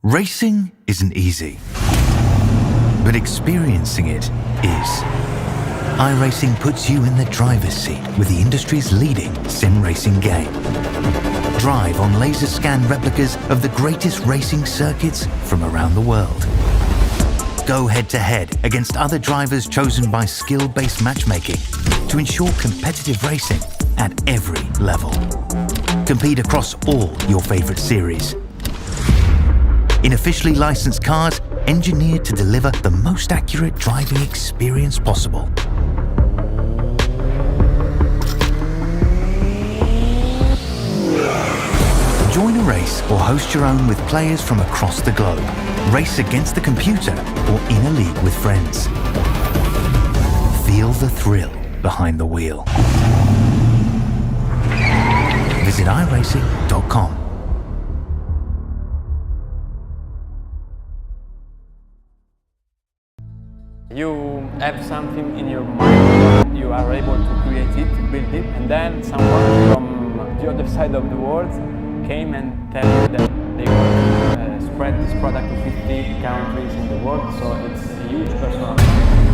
Racing isn't easy, but experiencing it is. iRacing puts you in the driver's seat with the industry's leading sim racing game. Drive on laser scan replicas of the greatest racing circuits from around the world. Go head-to-head against other drivers chosen by skill-based matchmaking to ensure competitive racing at every level. Compete across all your favorite series. In officially licensed cars, engineered to deliver the most accurate driving experience possible. Join a race or host your own with players from across the globe. Race against the computer or in a league with friends. Feel the thrill behind the wheel. Visit iRacing.com. You have something in your mind, you are able to create it, build it, and then someone from the other side of the world came and tell you that they want to spread this product to 50 countries in the world, so it's a huge personal achievement.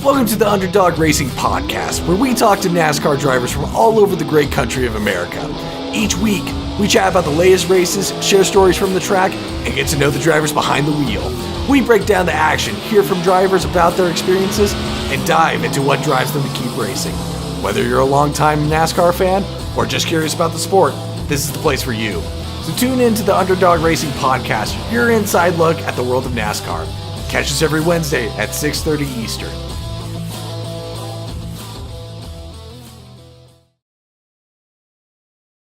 Welcome to the Underdog Racing Podcast, where we talk to NASCAR drivers from all over the great country of America. Each week, we chat about the latest races, share stories from the track, and get to know the drivers behind the wheel. We break down the action, hear from drivers about their experiences, and dive into what drives them to keep racing. Whether you're a longtime NASCAR fan or just curious about the sport, this is the place for you. So tune in to the Underdog Racing Podcast, your inside look at the world of NASCAR. Catch us every Wednesday at 6:30 Eastern.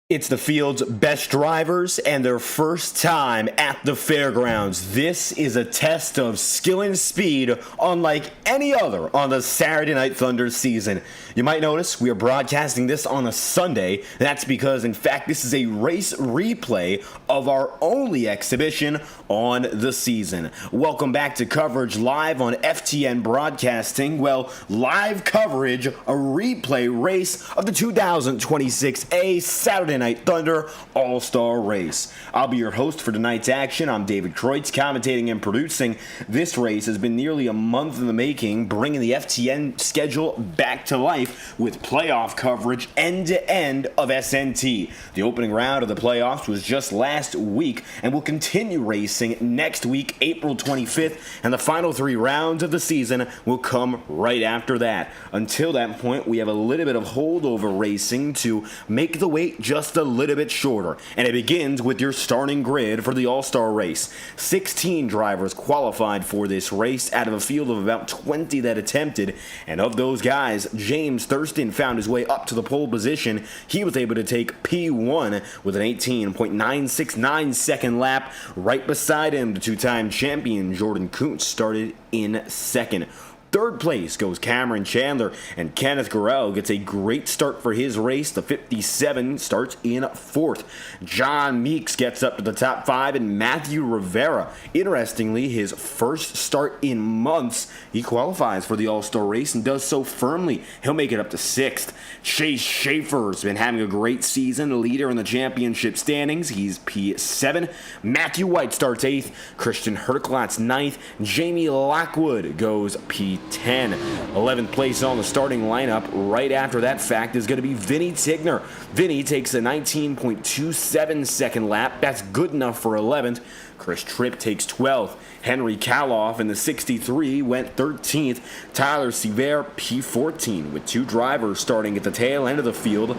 It's the field's best drivers and their first time at the fairgrounds. This is a test of skill and speed unlike any other on the Saturday Night Thunder season. You might notice we are broadcasting this on a Sunday. That's because, in fact, this is a race replay of our only exhibition on the season. Welcome back to coverage live on FTN Broadcasting. Well, live coverage, a replay race of the 2026 Saturday Night Thunder All-Star Race. I'll be your host for tonight's action. I'm David Kreutz, commentating and producing. This race has been nearly a month in the making, bringing the FTN schedule back to life with playoff coverage end-to-end of SNT. The opening round of the playoffs was just last week and will continue racing next week, April 25th, and the final 3 rounds of the season will come right after that. Until that point, we have a little bit of holdover racing to make the wait just a little bit shorter, and it begins with your starting grid for the All-Star race. 16 drivers qualified for this race out of a field of about 20 that attempted, and of those guys, James Thurston found his way up to the pole position. He was able to take P1 with an 18.969 second lap. Right beside him, the two-time champion Jordan Kuntz started in second. Third place goes Cameron Chandler, and Kenneth Gorell gets a great start for his race. The 57 starts in fourth. John Meeks gets up to the top 5, and Matthew Rivera, interestingly, his first start in months, he qualifies for the All-Star race and does so firmly. He'll make it up to 6th. Chase Schaefer's been having a great season, leader in the championship standings. He's P7. Matthew White starts 8th. Christian Herklots 9th. Jamie Lockwood goes P P10. 11th place on the starting lineup right after that fact is going to be Vinny Tigner. Vinny takes a 19.27 second lap. That's good enough for 11th. Chris Tripp takes 12th. Henry Kaloff in the 63 went 13th. Tyler Sevier P14 with two drivers starting at the tail end of the field.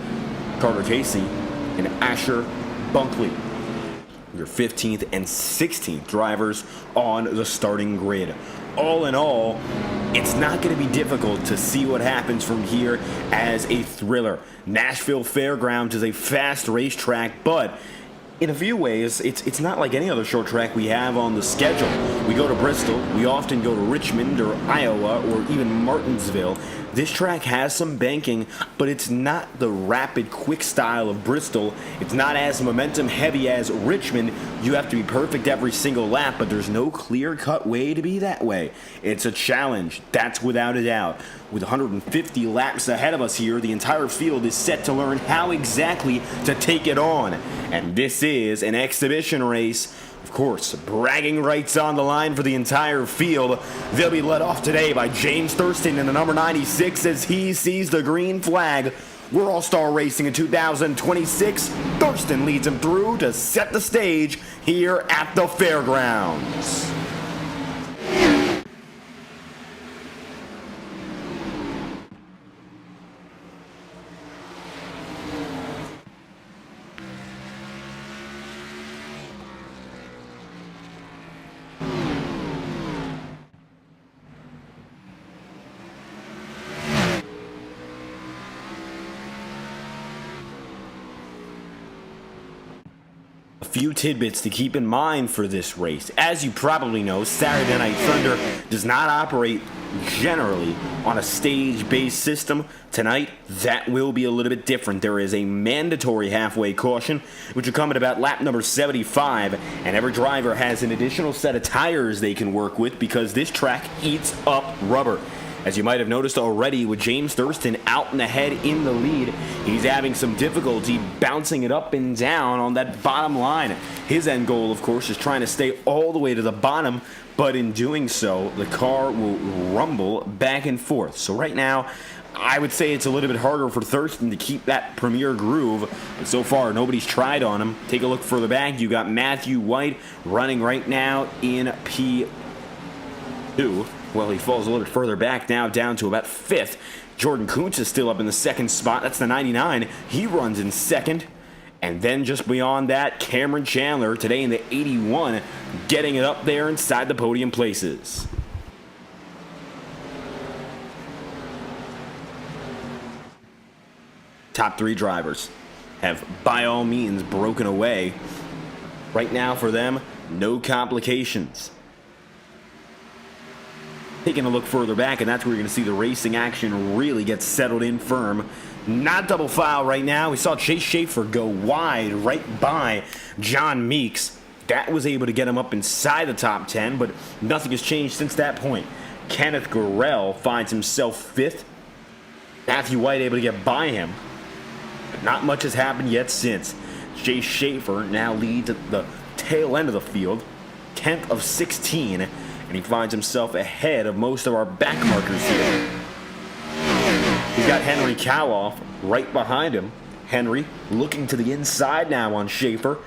Carter Casey and Asher Bunkley. Your 15th and 16th drivers on the starting grid. All in all, it's not going to be difficult to see what happens from here as a thriller. Nashville Fairgrounds is a fast racetrack, but in a few ways, it's not like any other short track we have on the schedule. We go to Bristol, we often go to Richmond or Iowa or even Martinsville. This track has some banking, but it's not the rapid, quick style of Bristol. It's not as momentum heavy as Richmond. You have to be perfect every single lap, but there's no clear-cut way to be that way. It's a challenge, that's without a doubt. With 150 laps ahead of us here, the entire field is set to learn how exactly to take it on. And this is an exhibition race. Of course, bragging rights on the line for the entire field. They'll be led off today by James Thurston in the number 96 as he sees the green flag. We're All-Star Racing in 2026. Thurston leads him through to set the stage here at the fairgrounds. Few tidbits to keep in mind for this race. As you probably know, Saturday Night Thunder does not operate generally on a stage-based system. Tonight, that will be a little bit different. There is a mandatory halfway caution, which will come at about lap number 75, and every driver has an additional set of tires they can work with because this track eats up rubber. As you might have noticed already, with James Thurston out in the head in the lead, he's having some difficulty bouncing it up and down on that bottom line. His end goal, of course, is trying to stay all the way to the bottom, but in doing so, the car will rumble back and forth. So right now, I would say it's a little bit harder for Thurston to keep that premier groove, but so far, nobody's tried on him. Take a look further back. You got Matthew White running right now in P2. Well, he falls a little bit further back now, down to about 5th. Jordan Kuntz is still up in the second spot. That's the 99. He runs in second. And then just beyond that, Cameron Chandler, today in the 81, getting it up there inside the podium places. Top three drivers have, by all means, broken away. Right now for them, no complications. Taking a look further back, and that's where you're going to see the racing action really get settled in firm. Not double file right now. We saw Chase Schaefer go wide right by John Meeks. That was able to get him up inside the top 10, but nothing has changed since that point. Kenneth Gurrell finds himself 5th. Matthew White able to get by him, but not much has happened yet since. Chase Schaefer now leads at the tail end of the field, 10th of 16, and he finds himself ahead of most of our back markers here. He's got Henry Kaloff right behind him. Henry looking to the inside now on Schaefer,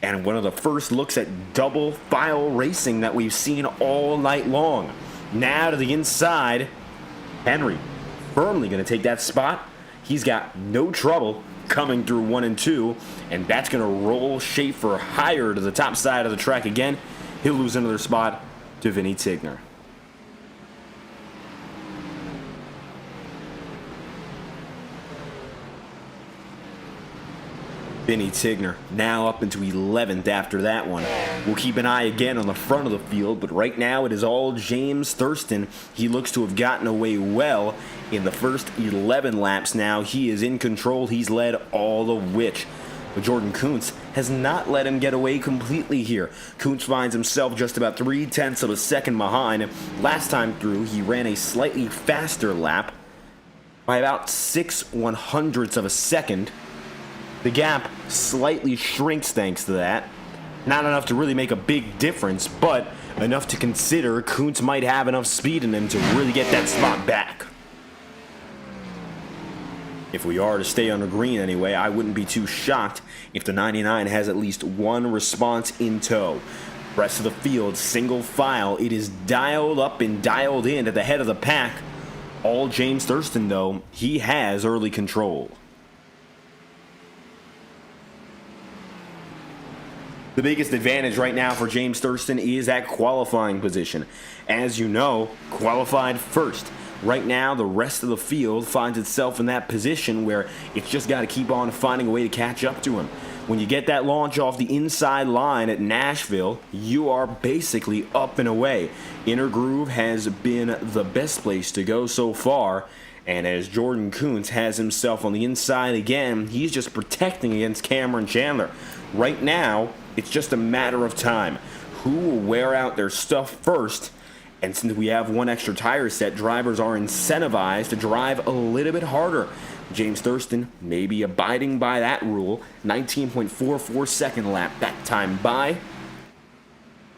and one of the first looks at double file racing that we've seen all night long. Now to the inside, Henry firmly going to take that spot. He's got no trouble coming through 1 and 2, and that's going to roll Schaefer higher to the top side of the track again. He'll lose another spot to Vinny Tigner. Vinny Tigner now up into 11th after that one. We'll keep an eye again on the front of the field, but right now it is all James Thurston. He looks to have gotten away well in the first 11 laps now. He is in control. He's led all the which. But Jordan Kuntz has not let him get away completely here. Kuntz finds himself just about 0.3 of a second behind. Last time through, he ran a slightly faster lap by about 0.06 of a second. The gap slightly shrinks thanks to that. Not enough to really make a big difference, but enough to consider Kuntz might have enough speed in him to really get that spot back. If we are to stay under green anyway, I wouldn't be too shocked if the 99 has at least one response in tow. Rest of the field, single file, it is dialed up and dialed in at the head of the pack. All James Thurston, though, he has early control. The biggest advantage right now for James Thurston is that qualifying position. As you know, qualified first. Right now, the rest of the field finds itself in that position where it's just got to keep on finding a way to catch up to him. When you get that launch off the inside line at Nashville, you are basically up and away. Inner groove has been the best place to go so far, and as Jordan Kuntz has himself on the inside again, he's just protecting against Cameron Chandler. Right now, it's just a matter of time. Who will wear out their stuff first? And since we have one extra tire set, drivers are incentivized to drive a little bit harder. James Thurston may be abiding by that rule. 19.44 second lap that time by.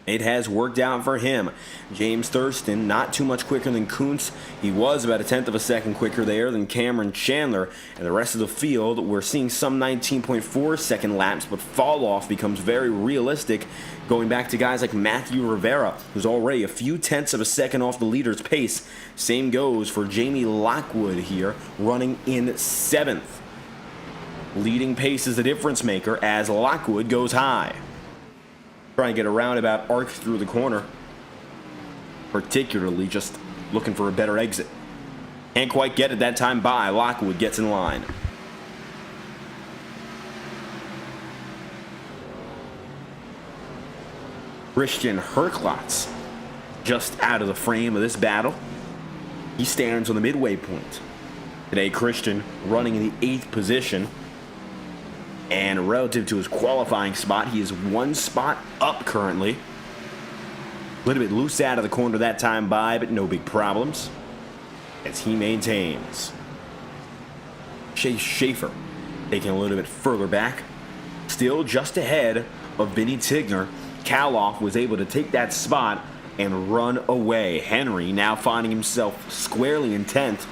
It has worked out for him. James Thurston, not too much quicker than Kuntz. He was about a tenth of a second quicker there than Cameron Chandler. And the rest of the field, we're seeing some 19.4 second laps, but fall off becomes very realistic. Going back to guys like Matthew Rivera, who's already a few tenths of a second off the leader's pace. Same goes for Jamie Lockwood here, running in 7th. Leading pace is the difference maker as Lockwood goes high. Trying to get a roundabout arc through the corner. Particularly just looking for a better exit. Can't quite get it that time by. Lockwood gets in line. Christian Herklotz just out of the frame of this battle. He stands on the midway point. Today, Christian running in the 8th position. And relative to his qualifying spot, he is one spot up currently. A little bit loose out of the corner that time by, but no big problems as he maintains. Chase Schaefer taking a little bit further back. Still just ahead of Vinny Tigner. Kaloff was able to take that spot and run away. Henry now finding himself squarely in 10th,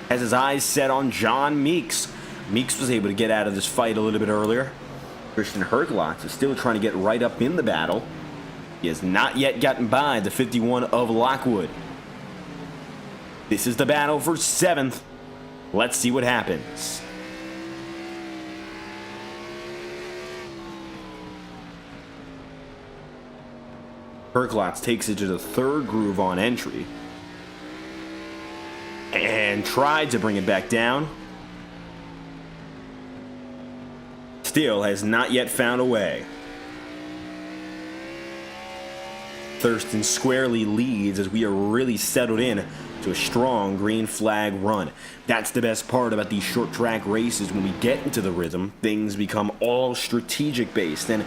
has his eyes set on John Meeks. Meeks was able to get out of this fight a little bit earlier. Christian Herklotz is still trying to get right up in the battle. He has not yet gotten by the 51 of Lockwood. This is the battle for 7th. Let's see what happens. Herklotz takes it to the 3rd groove on entry and tried to bring it back down. Still has not yet found a way. Thurston squarely leads as we are really settled in to a strong green flag run. That's the best part about these short track races. When we get into the rhythm, things become all strategic based and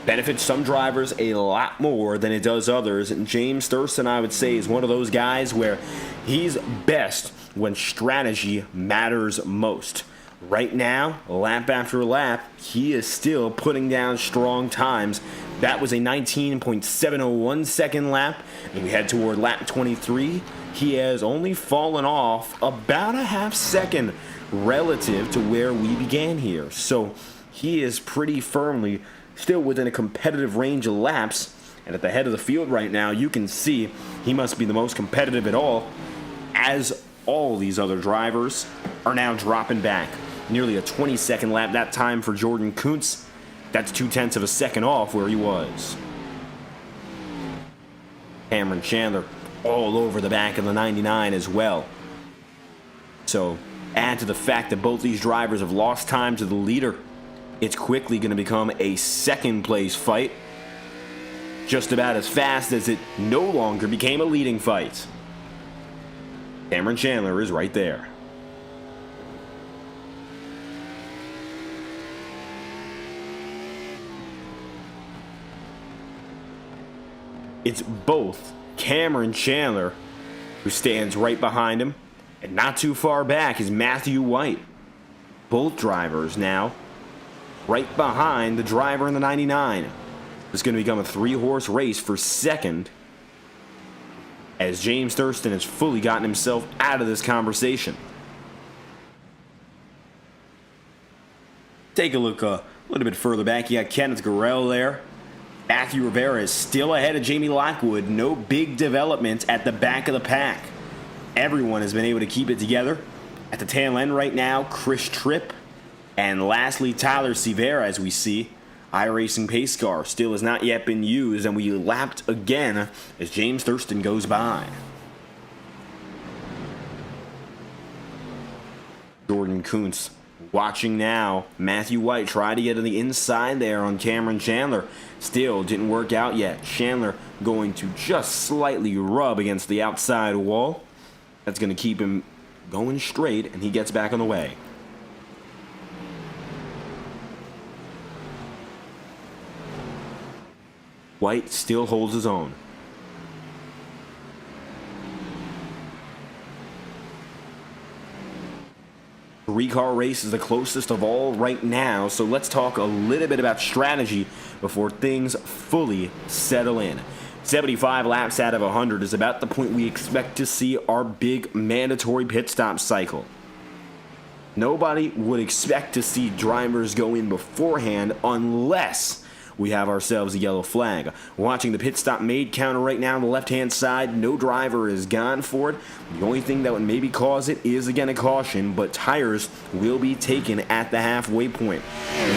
benefits some drivers a lot more than it does others. And James Thurston, I would say, is one of those guys where he's best when strategy matters most. Right now, lap after lap, he is still putting down strong times. That was a 19.701 second lap, and we head toward lap 23. He has only fallen off about a half second relative to where we began here. So he is pretty firmly still within a competitive range of laps. And at the head of the field right now, you can see he must be the most competitive at all, as all these other drivers are now dropping back. Nearly a 20-second lap that time for Jordan Kuntz. That's 0.2 of a second off where he was. Cameron Chandler all over the back of the 99 as well. So add to the fact that both these drivers have lost time to the leader. It's quickly going to become a second-place fight, just about as fast as it no longer became a leading fight. Cameron Chandler is right there. It's both Cameron Chandler, who stands right behind him, and not too far back is Matthew White. Both drivers now right behind the driver in the 99. It's going to become a 3-horse race for second as James Thurston has fully gotten himself out of this conversation. Take a look a little bit further back. You got Kenneth Gurrell there. Matthew Rivera is still ahead of Jamie Lockwood. No big development at the back of the pack. Everyone has been able to keep it together. At the tail end right now, Chris Tripp. And lastly, Tyler Severa, as we see. iRacing pace car still has not yet been used, and we lapped again as James Thurston goes by. Jordan Kuntz watching now. Matthew White tried to get to the inside there on Cameron Chandler. Still didn't work out yet. Chandler going to just slightly rub against the outside wall. That's going to keep him going straight, and he gets back on the way. White still holds his own. Three-car race is the closest of all right now, so let's talk a little bit about strategy before things fully settle in. 75 laps out of 100 is about the point we expect to see our big mandatory pit stop cycle. Nobody would expect to see drivers go in beforehand unless we have ourselves a yellow flag. Watching the pit stop made counter right now on the left-hand side. No driver is gone for it. The only thing that would maybe cause it is, again, a caution, but tires will be taken at the halfway point.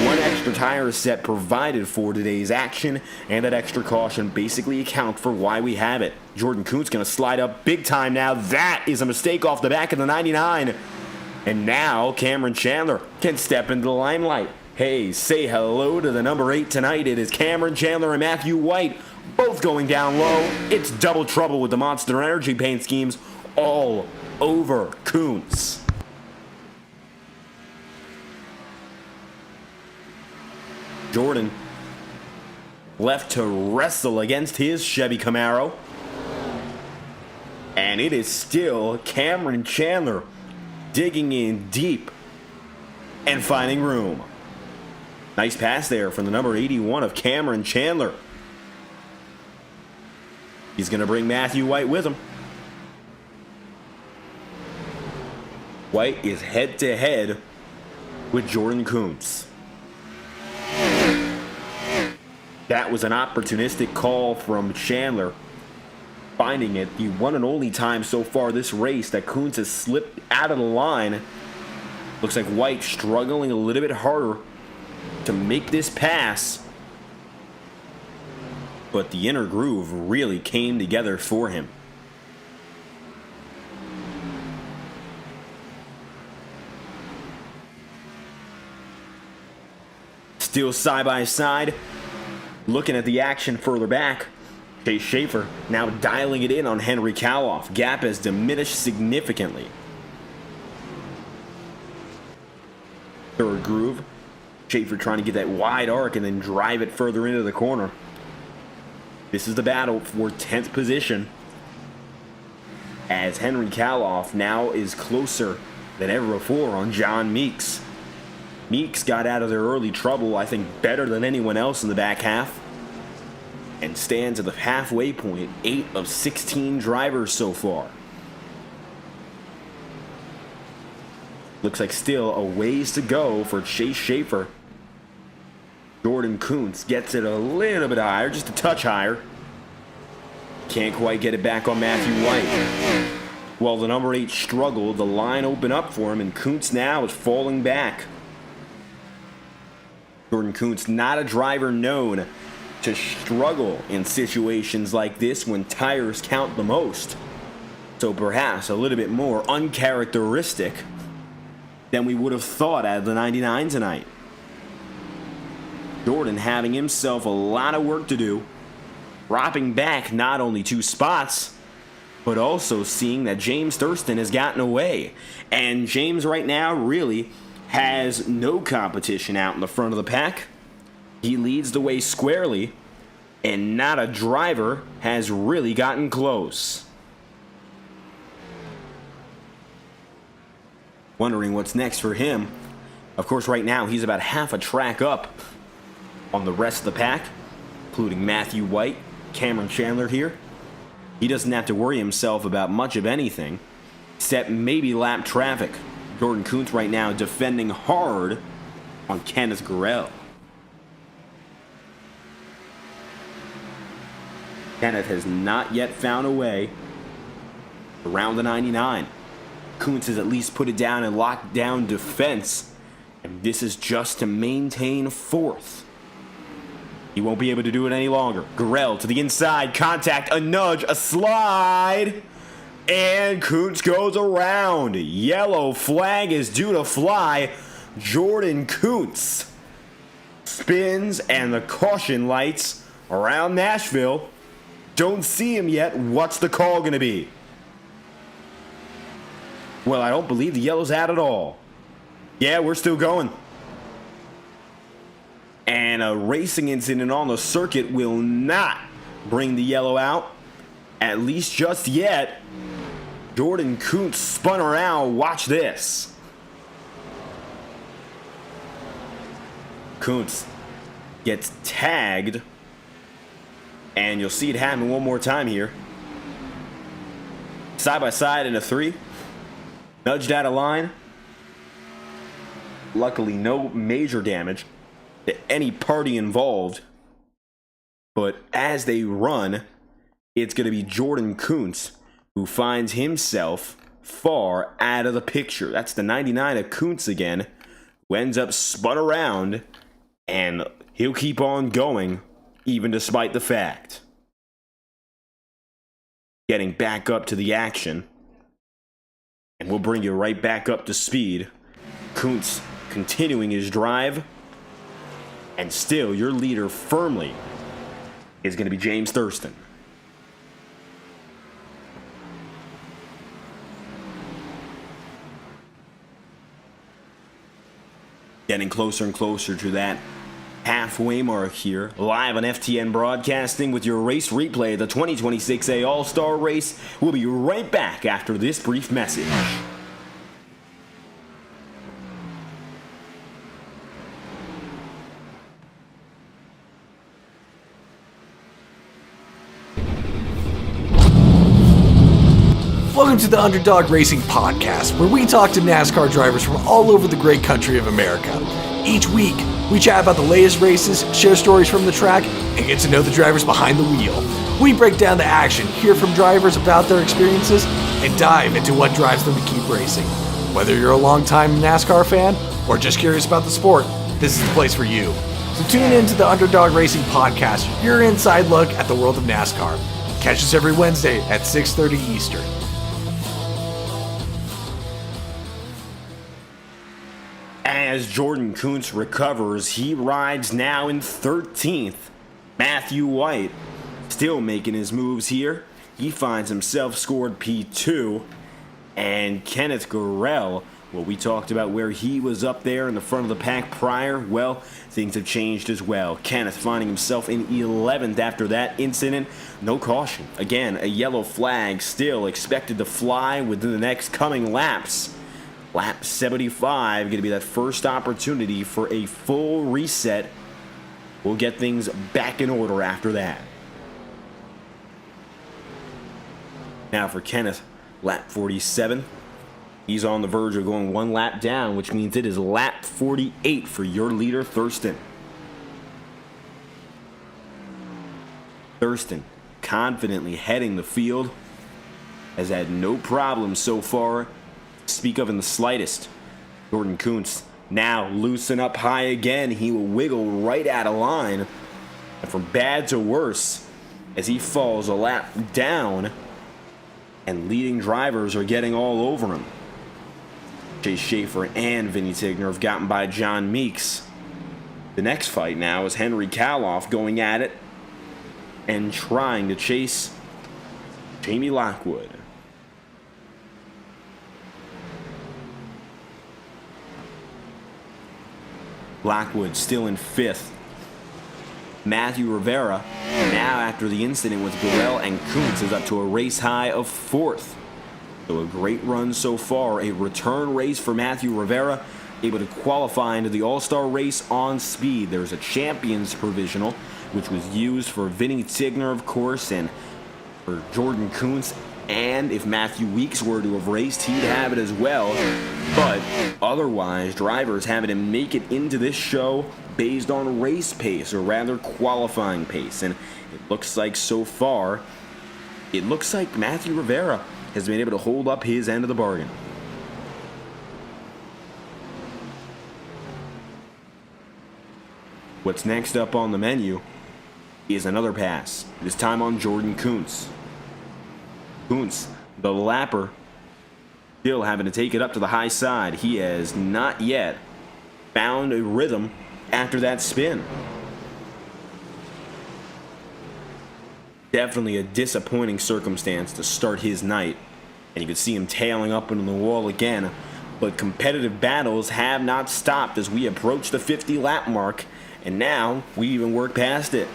One extra tire set provided for today's action, and that extra caution basically account for why we have it. Jordan Kuntz going to slide up big time now. That is a mistake off the back of the 99. And now Cameron Chandler can step into the limelight. Hey, say hello to the number 8 tonight. It is Cameron Chandler and Matthew White, both going down low. It's double trouble with the Monster Energy paint schemes all over Kuntz. Jordan left to wrestle against his Chevy Camaro. And it is still Cameron Chandler digging in deep and finding room. Nice pass there from the number 81 of Cameron Chandler. He's going to bring Matthew White with him. White is head-to-head with Jordan Kuntz. That was an opportunistic call from Chandler, finding it the one and only time so far this race that Kuntz has slipped out of the line. Looks like White struggling a little bit harder to make this pass, but the inner groove really came together for him. Still side by side, looking at the action further back. Chase Schaefer now dialing it in on Henry Kaloff. Gap has diminished significantly. Third groove. Schaefer trying to get that wide arc and then drive it further into the corner. This is the battle for 10th position, as Henry Kaloff now is closer than ever before on John Meeks. Meeks got out of their early trouble, I think, better than anyone else in the back half, and stands at the halfway point, 8 of 16 drivers so far. Looks like still a ways to go for Chase Schaefer. Jordan Kuntz gets it a little bit higher, just a touch higher. Can't quite get it back on Matthew White. While the number 8 struggled, the line opened up for him, and Kuntz now is falling back. Jordan Kuntz, not a driver known to struggle in situations like this when tires count the most. So perhaps a little bit more uncharacteristic than we would have thought out of the 99 tonight. Jordan having himself a lot of work to do, dropping back not only 2 spots, but also seeing that James Thurston has gotten away. And James right now really has no competition out in the front of the pack. He leads the way squarely, and not a driver has really gotten close. Wondering what's next for him. Of course, right now he's about half a track up on the rest of the pack, including Matthew White, Cameron Chandler here. He doesn't have to worry himself about much of anything, except maybe lap traffic. Jordan Kuntz right now defending hard on Kenneth Gurrell. Kenneth has not yet found a way around the 99. Kuntz has at least put it down and locked down defense, and this is just to maintain fourth. He won't be able to do it any longer. Gurrell to the inside, contact, a nudge, a slide, and Kuntz goes around. Yellow flag is due to fly. Jordan Kuntz spins, and the caution lights around Nashville don't see him yet. What's the call going to be? Well, I don't believe the yellow's out at all. Yeah, we're still going. And a racing incident on the circuit will not bring the yellow out, at least just yet. Jordan Kuntz spun around. Watch this. Kuntz gets tagged, and you'll see it happen one more time here. Side by side in a 3. Nudged out of line. Luckily, no major damage to any party involved. But as they run, it's going to be Jordan Kuntz who finds himself far out of the picture. That's the 99 of Kuntz again, who ends up spun around, and he'll keep on going even despite the fact. Getting back up to the action, and we'll bring you right back up to speed. Kuntz continuing his drive, and still your leader firmly is going to be James Thurston. Getting closer and closer to that halfway mark here, live on FTN Broadcasting with your race replay of the 2026A All-Star Race. We'll be right back after this brief message. Welcome to the Underdog Racing Podcast, where we talk to NASCAR drivers from all over the great country of America. Each week, we chat about the latest races, share stories from the track, and get to know the drivers behind the wheel. We break down the action, hear from drivers about their experiences, and dive into what drives them to keep racing. Whether you're a longtime NASCAR fan or just curious about the sport, this is the place for you. So tune in to the Underdog Racing Podcast, your inside look at the world of NASCAR. Catch us every Wednesday at 6:30 Eastern. As Jordan Kuntz recovers, he rides now in 13th. Matthew White still making his moves here. He finds himself scored P2. And Kenneth Gurrell, well, we talked about where he was up there in the front of the pack prior. Well, things have changed as well. Kenneth finding himself in 11th after that incident. No caution. Again, a yellow flag still expected to fly within the next coming laps. Lap 75, going to be that first opportunity for a full reset. We'll get things back in order after that. Now for Kenneth, lap 47. He's on the verge of going one lap down, which means it is lap 48 for your leader, Thurston. Thurston confidently heading the field. Has had no problems so far. Speak of in the slightest. Jordan Kuntz now loosen up high again. He will wiggle right out of line. And from bad to worse, as he falls a lap down, and leading drivers are getting all over him. Chase Schaefer and Vinny Tigner have gotten by John Meeks. The next fight now is Henry Kaloff going at it and trying to chase Jamie Lockwood. Lockwood still in 5th. Matthew Rivera, now after the incident with Gurrell and Kuntz, is up to a race high of 4th. So a great run so far. A return race for Matthew Rivera, able to qualify into the All-Star race on speed. There's a Champions Provisional, which was used for Vinny Tigner, of course, and for Jordan Kuntz, and if Matthew Weeks were to have raced, he'd have it as well. But otherwise, drivers having to make it into this show based on race pace, or rather qualifying pace. And it looks like so far, it looks like Matthew Rivera has been able to hold up his end of the bargain. What's next up on the menu is another pass, this time on Jordan Kuntz. Kuntz, the lapper, still having to take it up to the high side. He has not yet found a rhythm after that spin. Definitely a disappointing circumstance to start his night, and you can see him tailing up into the wall again. But competitive battles have not stopped as we approach the 50 lap mark, and now we even work past it.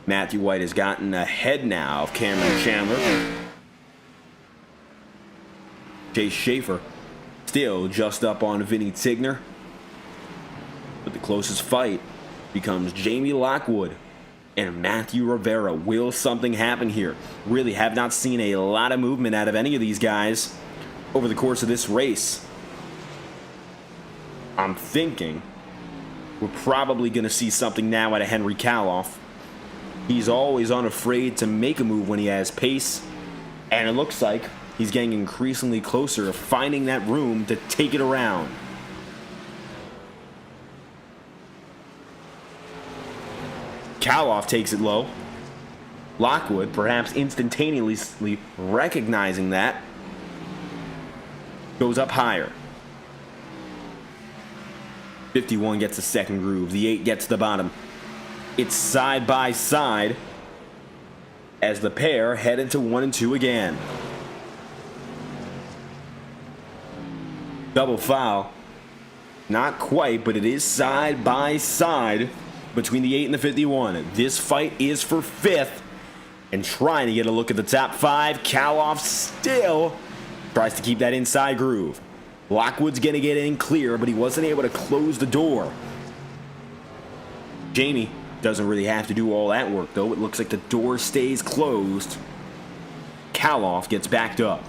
Matthew White has gotten ahead now of Cameron Chandler. Chase Schaefer still just up on Vinny Tigner. But the closest fight becomes Jamie Lockwood and Matthew Rivera. Will something happen here? Really have not seen a lot of movement out of any of these guys over the course of this race. I'm thinking we're probably going to see something now out of Henry Kaloff. He's always unafraid to make a move when he has pace, and it looks like he's getting increasingly closer to finding that room to take it around. Kaloff takes it low. Lockwood, perhaps instantaneously recognizing that, goes up higher. 51 gets the second groove. The 8 gets the bottom. It's side by side as the pair head into 1 and 2 again. Double foul. Not quite, but it is side by side between the 8 and the 51. This fight is for 5th, and trying to get a look at the top 5. Kaloff still tries to keep that inside groove. Lockwood's going to get in clear, but he wasn't able to close the door. Jamie doesn't really have to do all that work, though. It looks like the door stays closed. Kaloff gets backed up.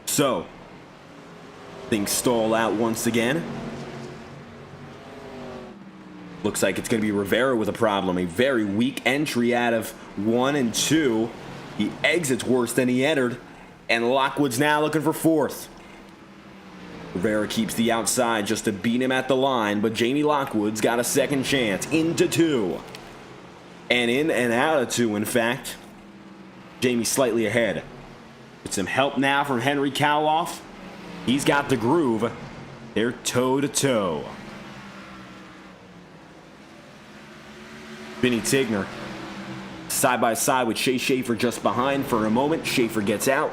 So, things stall out once again. Looks like it's going to be Rivera with a problem. A very weak entry out of 1 and 2. He exits worse than he entered, and Lockwood's now looking for 4th. Rivera keeps the outside just to beat him at the line, but Jamie Lockwood's got a second chance into 2. And in and out of 2, in fact. Jamie slightly ahead. With some help now from Henry Kaloff. He's got the groove. They're toe-to-toe. Vinny Tigner side by side with Chase Schaefer just behind for a moment. Schaefer gets out.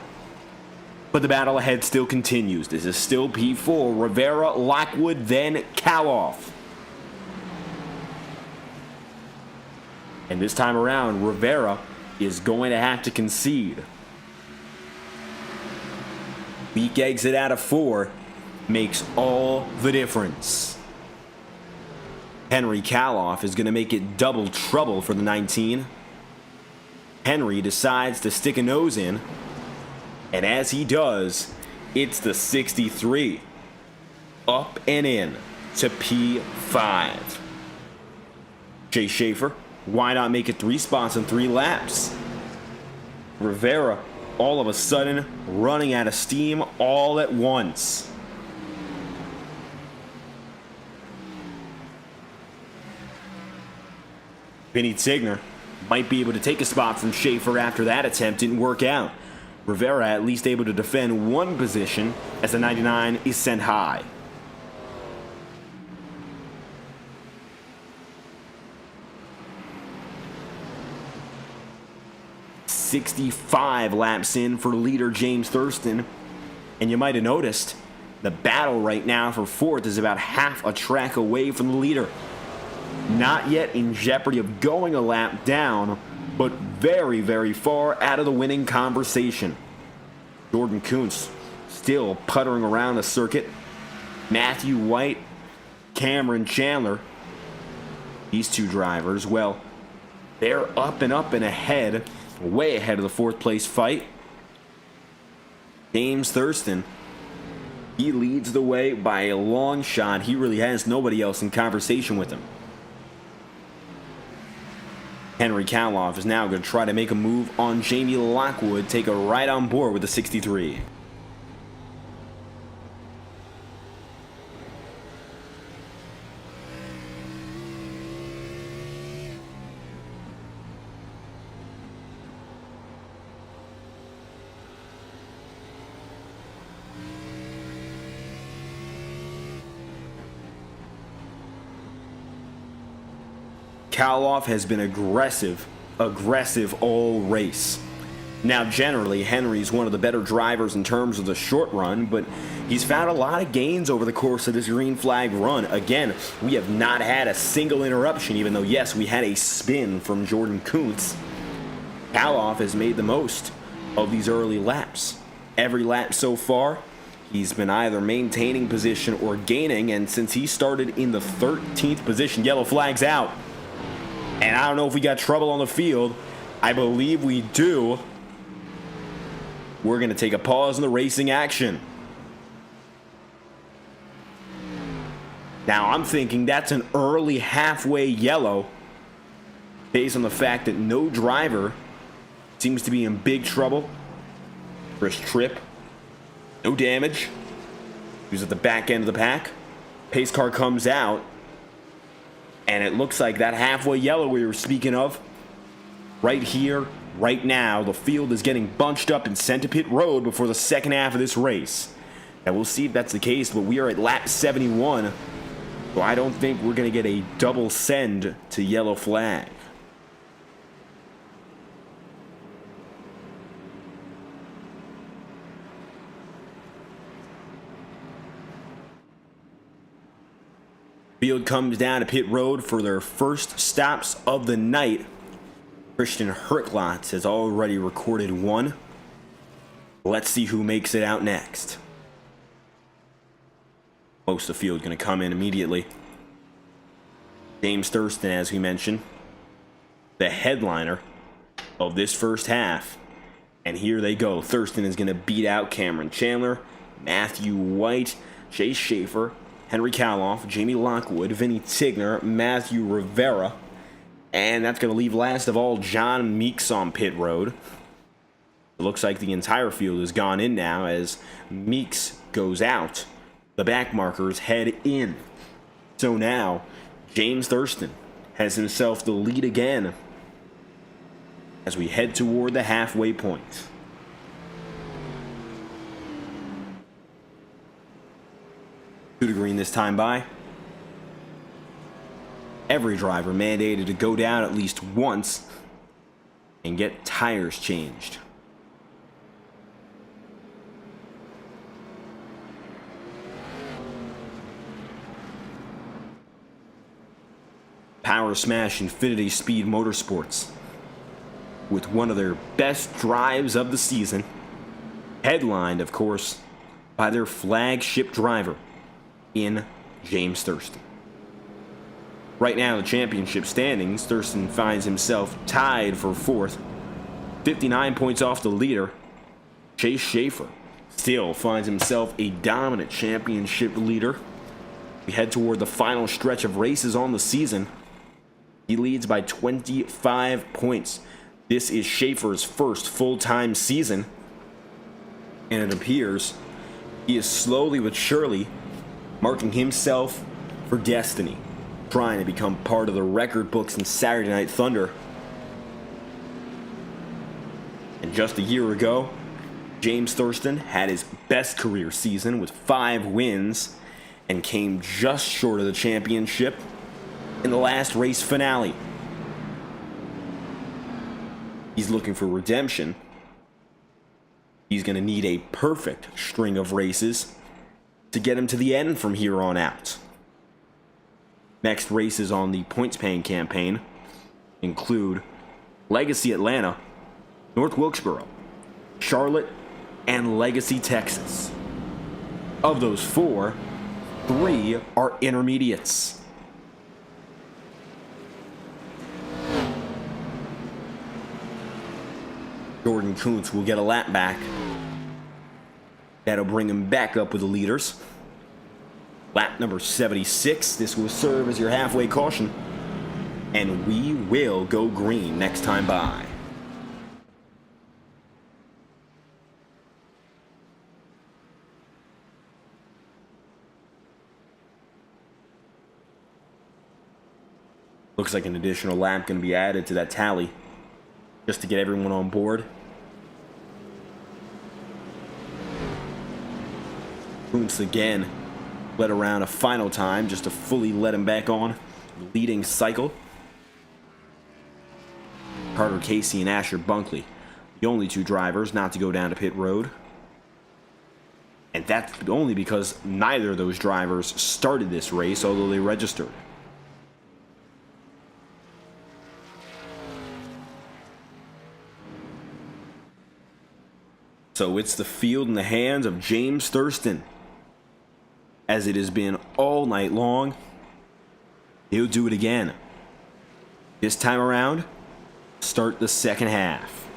But the battle ahead still continues. This is still P4. Rivera, Lockwood, then Kaloff. And this time around, Rivera is going to have to concede. Weak exit out of 4 makes all the difference. Henry Kaloff is going to make it double trouble for the 19. Henry decides to stick a nose in, and as he does, it's the 63. Up and in to P5. Chase Schaefer, why not make it 3 spots in 3 laps? Rivera, all of a sudden, running out of steam all at once. Vinny Tigner might be able to take a spot from Schaefer after that attempt didn't work out. Rivera at least able to defend 1 position as the 99 is sent high. "65 laps in for leader James Thurston, and you might have noticed the battle right now for 4th is about half a track away from the leader. Not yet in jeopardy of going a lap down, but very, very far out of the winning conversation. Jordan Kuntz still puttering around the circuit. Matthew White, Cameron Chandler, these two drivers, well, they're up and ahead, way ahead of the fourth place fight. James Thurston, he leads the way by a long shot. He really has nobody else in conversation with him. Henry Kaloff is now going to try to make a move on Jamie Lockwood, take a right on board with the 63. Kaloff has been aggressive all race. Now, generally, Henry's one of the better drivers in terms of the short run, but he's found a lot of gains over the course of this green flag run. Again, we have not had a single interruption, even though, yes, we had a spin from Jordan Kuntz. Kaloff has made the most of these early laps. Every lap so far, he's been either maintaining position or gaining, and since he started in the 13th position, yellow flag's out. And I don't know if we got trouble on the field. I believe we do. We're going to take a pause in the racing action. Now, I'm thinking that's an early halfway yellow based on the fact that no driver seems to be in big trouble. Chris Tripp, no damage. He was at the back end of the pack. Pace car comes out. And it looks like that halfway yellow we were speaking of, right here, right now, the field is getting bunched up and sent to pit road before the second half of this race. And we'll see if that's the case, but we are at lap 71, so I don't think we're going to get a double send to yellow flag. Field comes down to pit road for their first stops of the night. Christian Herklotz has already recorded one. Let's see who makes it out next. Most of the field going to come in immediately. James Thurston, as we mentioned, the headliner of this first half. And here they go. Thurston is going to beat out Cameron Chandler, Matthew White, Chase Schaefer, Henry Kaloff, Jamie Lockwood, Vinny Tigner, Matthew Rivera, and that's going to leave last of all John Meeks on pit road. It looks like the entire field has gone in now as Meeks goes out. The back markers head in. So now, James Thurston has himself the lead again as we head toward the halfway point. To the green this time by. Every driver mandated to go down at least once and get tires changed. Power Smash Infinity Speed Motorsports, with one of their best drives of the season, headlined, of course, by their flagship driver in James Thurston. Right now in the championship standings, Thurston finds himself tied for fourth, 59 points off the leader. Chase Schaefer still finds himself a dominant championship leader. We head toward the final stretch of races on the season. He leads by 25 points. This is Schaefer's first full-time season, and it appears he is slowly but surely marking himself for destiny, trying to become part of the record books in Saturday Night Thunder. And just a year ago, James Thurston had his best career season with 5 wins and came just short of the championship in the last race finale. He's looking for redemption. He's going to need a perfect string of races to get him to the end from here on out. Next races on the points paying campaign include Legacy Atlanta, North Wilkesboro, Charlotte, and Legacy Texas. Of those 4, 3 are intermediates. Jordan Kuntz will get a lap back. That'll bring him back up with the leaders. Lap number 76. This will serve as your halfway caution. And we will go green next time by. Looks like an additional lap going to be added to that tally just to get everyone on board. Kuntz again led around a final time just to fully let him back on the leading cycle. Carter Casey and Asher Bunkley, the only 2 drivers not to go down to pit road. And that's only because neither of those drivers started this race, although they registered. So it's the field in the hands of James Thurston. As it has been all night long, he'll do it again. This time around, start the second half.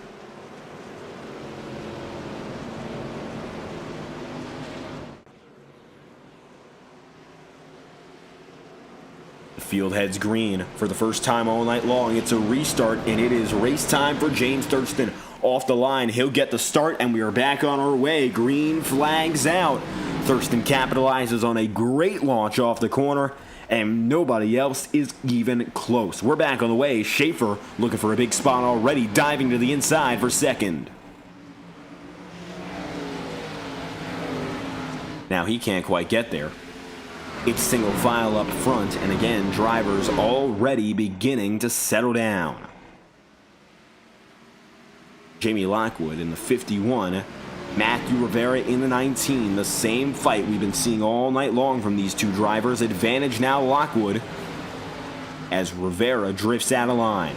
The field heads green for the first time all night long. It's a restart, and it is race time for James Thurston. Off the line, he'll get the start, and we are back on our way. Green flags out. Thurston capitalizes on a great launch off the corner, and nobody else is even close. We're back on the way. Schaefer looking for a big spot already, diving to the inside for second. Now he can't quite get there. It's single file up front, and again, drivers already beginning to settle down. Jamie Lockwood in the 51, Matthew Rivera in the 19. The same fight we've been seeing all night long from these 2 drivers. Advantage now Lockwood as Rivera drifts out of line.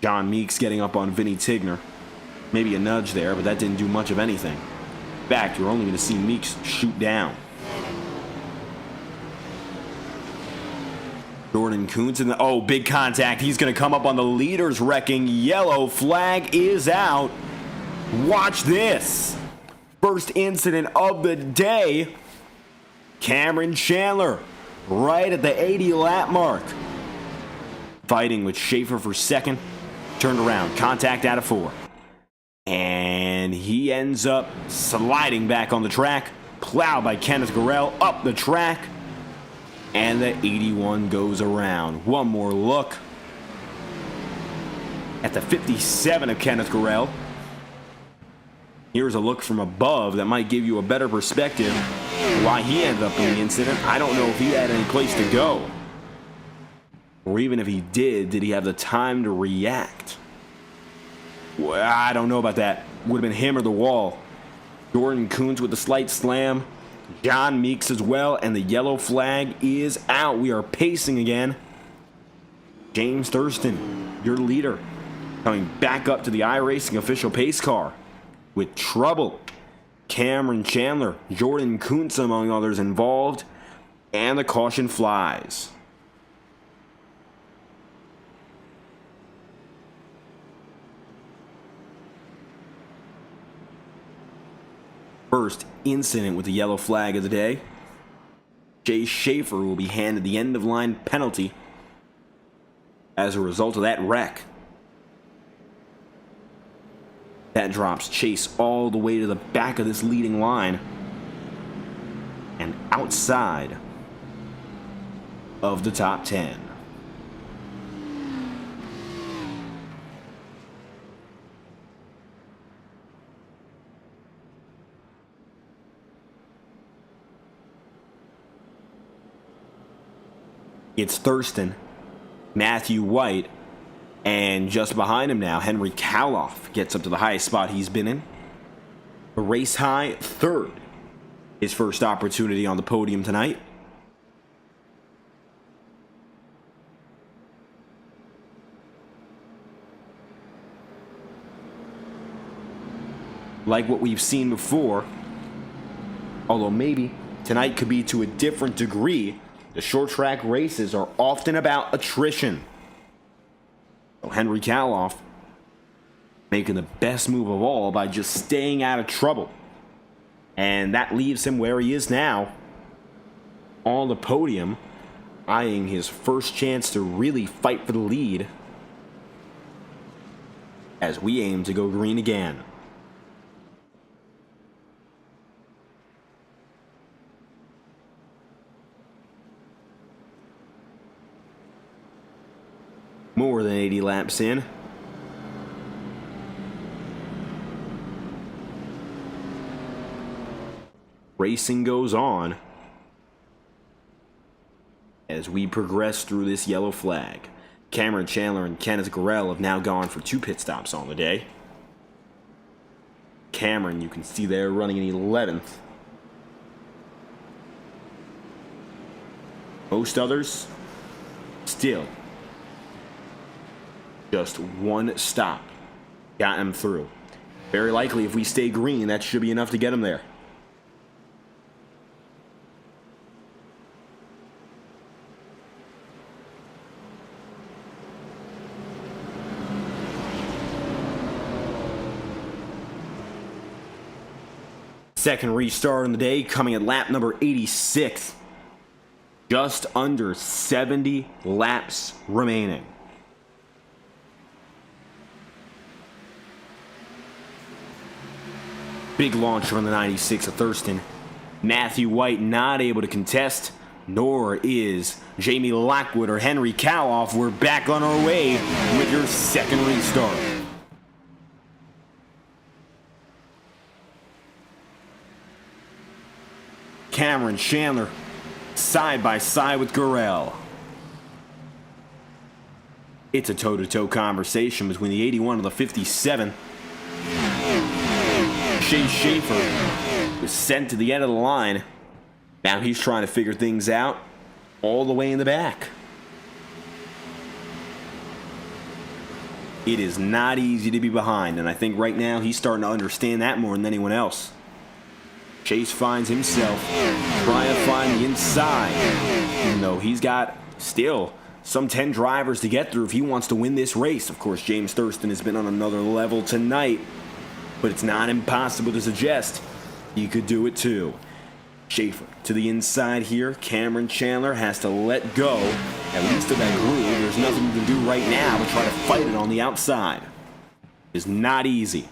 John Meeks getting up on Vinny Tigner. Maybe a nudge there, but that didn't do much of anything. In fact, you're only going to see Meeks shoot down. Jordan Kuntz in the... Oh, big contact. He's going to come up on the leaders, wrecking. Yellow flag is out. Watch this. First incident of the day. Cameron Chandler right at the 80 lap mark. Fighting with Schaefer for second. Turned around. Contact out of 4. And he ends up sliding back on the track. Plowed by Kenneth Gorell up the track. And the 81 goes around. One more look at the 57 of Kenneth Gorell. Here's a look from above that might give you a better perspective why he ended up in the incident. I don't know if he had any place to go. Or even if he did he have the time to react? Well, I don't know about that. Would have been him or the wall. Jordan Kuntz with a slight slam. John Meeks as well, and the yellow flag is out. We are pacing again. James Thurston, your leader, coming back up to the iRacing official pace car with trouble. Cameron Chandler, Jordan Kuntz among others involved, and the caution flies. First incident with the yellow flag of the day. Jay Schaefer will be handed the end of line penalty as a result of that wreck. That drops Chase all the way to the back of this leading line and outside of the top 10. It's Thurston, Matthew White, and just behind him now, Henry Kaloff gets up to the highest spot he's been in. A race high third. His first opportunity on the podium tonight. like what we've seen before, although maybe tonight could be to a different degree. The short track races are often about attrition. So Henry Kaloff making the best move of all by just staying out of trouble. And that leaves him where he is now, on the podium, eyeing his first chance to really fight for the lead as we aim to go green again. More than 80 laps in. Racing goes on as we progress through this yellow flag. Cameron Chandler and Kenneth Gorell have now gone for 2 pit stops on the day. Cameron, you can see there, running in 11th. Most others, still just 1 stop got him through. Very likely, if we stay green, that should be enough to get him there. Second restart on the day coming at lap number 86. Just under 70 laps remaining. Big launch from the 96 of Thurston. Matthew White not able to contest, nor is Jamie Lockwood or Henry Kaloff. We're back on our way with your second restart. Cameron Chandler side by side with Gorell. It's a toe-to-toe conversation between the 81 and the 57. Chase Schaefer was sent to the end of the line. Now he's trying to figure things out all the way in the back. It is not easy to be behind, and I think right now he's starting to understand that more than anyone else. Chase finds himself trying to find the inside, even though he's got still some 10 drivers to get through if he wants to win this race. Of course, James Thurston has been on another level tonight, but it's not impossible to suggest he could do it too. Schaefer to the inside here. Cameron Chandler has to let go, at least of that groove. There's nothing you can do right now but try to fight it on the outside. It's not easy.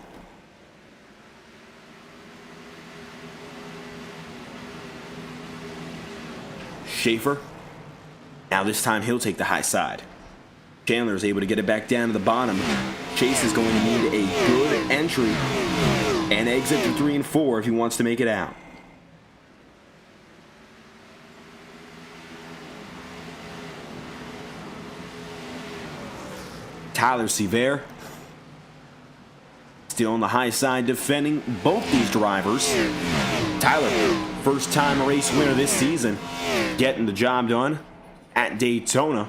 Schaefer, now this time he'll take the high side. Chandler is able to get it back down to the bottom. Chase is going to need a good entry and exit to 3 and 4 if he wants to make it out. Tyler Sevier still on the high side defending both these drivers. Tyler, first time race winner this season, getting the job done at Daytona,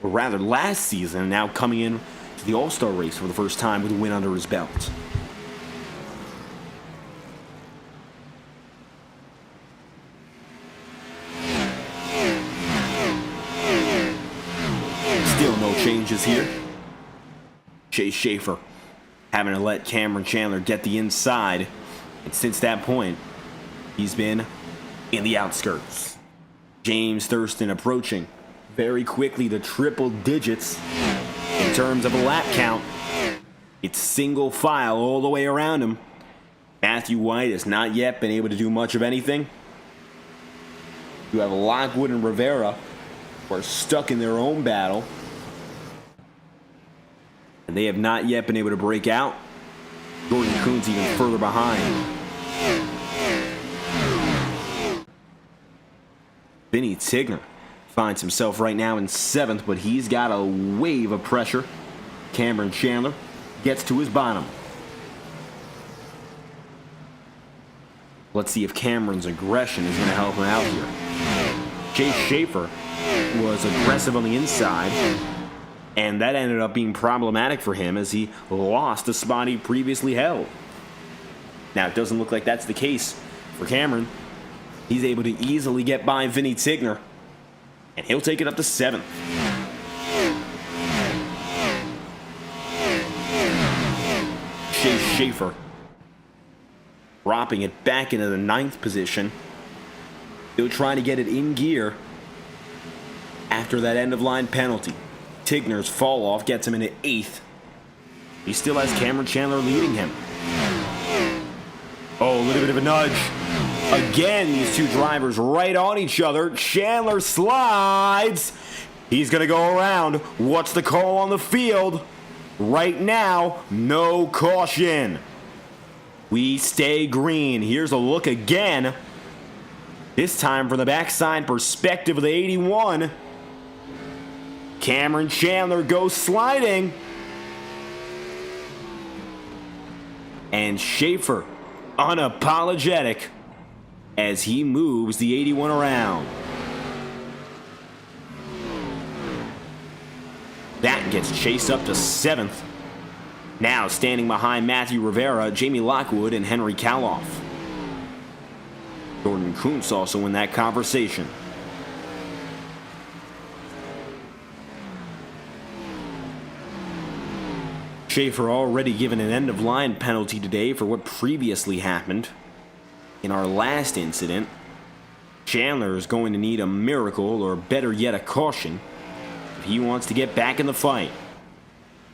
or rather last season, now coming in to the All-Star race for the first time with a win under his belt. Still no changes here. Chase Schaefer having to let Cameron Chandler get the inside, and since that point, he's been in the outskirts. James Thurston approaching very quickly the triple digits in terms of a lap count. It's single file all the way around him. Matthew White has not yet been able to do much of anything. You have Lockwood and Rivera who are stuck in their own battle, and they have not yet been able to break out. Jordan Kuhn's even further behind. Vinny Tigner finds himself right now in 7th, but he's got a wave of pressure. Cameron Chandler gets to his bottom. Let's see if Cameron's aggression is going to help him out here. Chase Schaefer was aggressive on the inside, and that ended up being problematic for him as he lost the spot he previously held. Now, it doesn't look like that's the case for Cameron. He's able to easily get by Vinny Tigner, and he'll take it up to 7th. Chase Schaefer dropping it back into the 9th position. Still trying to get it in gear after that end-of-line penalty. Tigner's fall-off gets him into 8th. He still has Cameron Chandler leading him. Oh, a little bit of a nudge. Again, these two drivers right on each other. Chandler slides. He's going to go around. What's the call on the field? Right now, no caution. We stay green. Here's a look again. This time from the backside perspective of the 81. Cameron Chandler goes sliding. And Schaefer, unapologetic, as he moves the 81 around. That gets Chase up to 7th. Now standing behind Matthew Rivera, Jamie Lockwood, and Henry Kaloff. Jordan Kuntz also in that conversation. Schaefer already given an end-of-line penalty today for what previously happened in our last incident. Chandler is going to need a miracle, or better yet, a caution, if he wants to get back in the fight.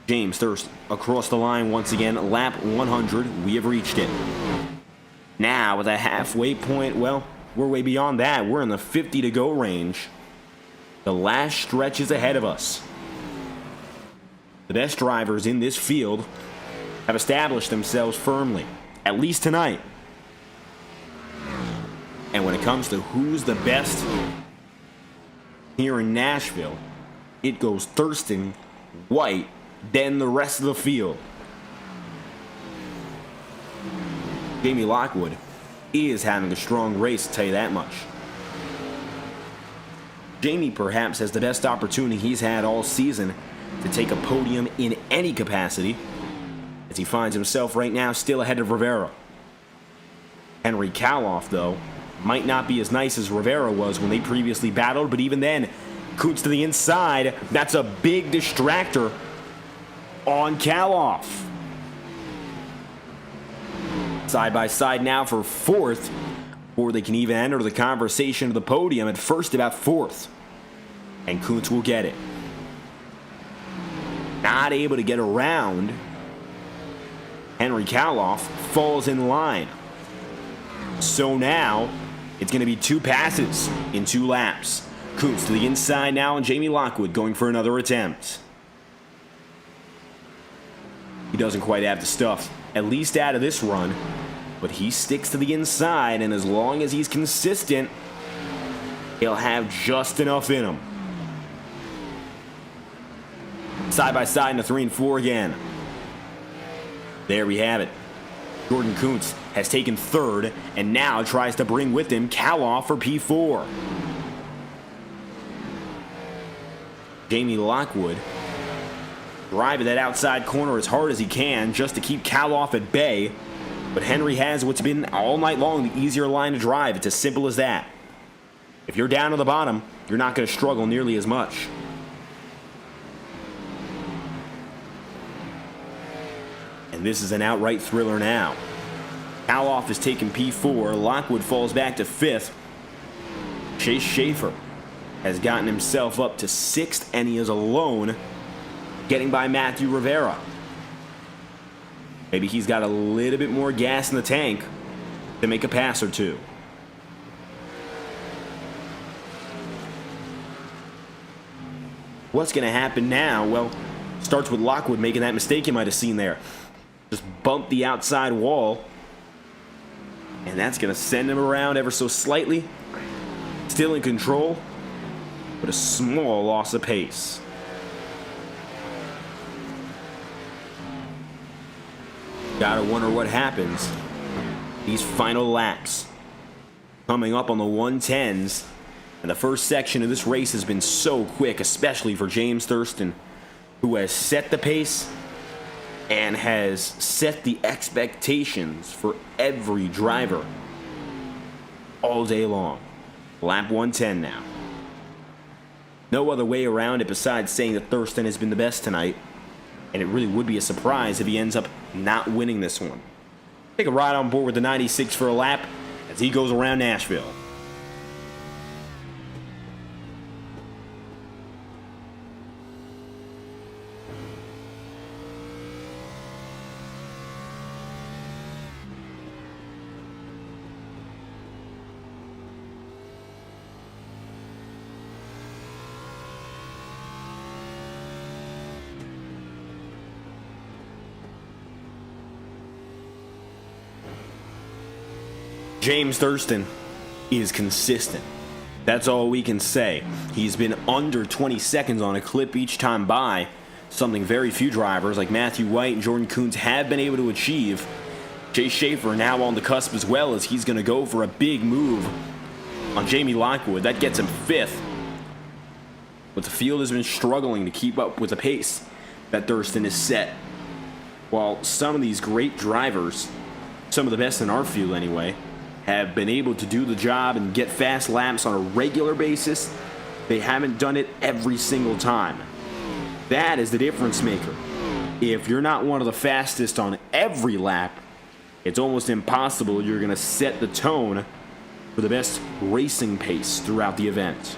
James Thurston across the line once again, lap 100. We have reached it. Now with a halfway point, well, we're way beyond that. We're in the 50 to go range. The last stretch is ahead of us. The best drivers in this field have established themselves firmly, at least tonight. And when it comes to who's the best here in Nashville, it goes Thurston, White, then the rest of the field. Jamie Lockwood is having a strong race, to tell you that much. Jamie perhaps has the best opportunity he's had all season to take a podium in any capacity, as he finds himself right now still ahead of Rivera. Henry Kaloff, though, might not be as nice as Rivera was when they previously battled, but even then, Kuntz to the inside, that's a big distractor on Kaloff. Side by side now for 4th, before they can even enter the conversation of the podium. At first about 4th, and Kuntz will get it. Not able to get around. Henry Kaloff falls in line. So now it's going to be 2 passes in 2 laps. Kuntz to the inside now, and Jamie Lockwood going for another attempt. He doesn't quite have the stuff, at least out of this run, but he sticks to the inside, and as long as he's consistent, he'll have just enough in him. Side by side in the 3 and 4 again. There we have it. Jordan Kuntz has taken 3rd and now tries to bring with him Kaloff for P4. Jamie Lockwood driving that outside corner as hard as he can just to keep Kaloff at bay. But Henry has what's been all night long the easier line to drive. It's as simple as that. If you're down to the bottom, you're not going to struggle nearly as much. And this is an outright thriller now. Kaloff is taking P4. Lockwood falls back to 5th. Chase Schaefer has gotten himself up to 6th, and he is alone, getting by Matthew Rivera. Maybe he's got a little bit more gas in the tank to make a pass or two. What's going to happen now? Well, starts with Lockwood making that mistake you might have seen there. Just bump the outside wall, and that's going to send him around ever so slightly. Still in control, but a small loss of pace. Gotta wonder what happens these final laps. Coming up on the 110s, and the first section of this race has been so quick, especially for James Thurston, who has set the pace and has set the expectations for every driver all day long. Lap 110 now. No other way around it besides saying that Thurston has been the best tonight, and it really would be a surprise if he ends up not winning this one. Take a ride on board with the 96 for a lap as he goes around Nashville. James Thurston is consistent. That's all we can say. He's been under 20 seconds on a clip each time by, something very few drivers like Matthew White and Jordan Kuntz have been able to achieve. Chase Schaefer now on the cusp as well, as he's going to go for a big move on Jamie Lockwood. That gets him 5th. But the field has been struggling to keep up with the pace that Thurston has set. While some of these great drivers, some of the best in our field anyway, have been able to do the job and get fast laps on a regular basis, they haven't done it every single time. That is the difference maker. If you're not one of the fastest on every lap, it's almost impossible you're going to set the tone for the best racing pace throughout the event.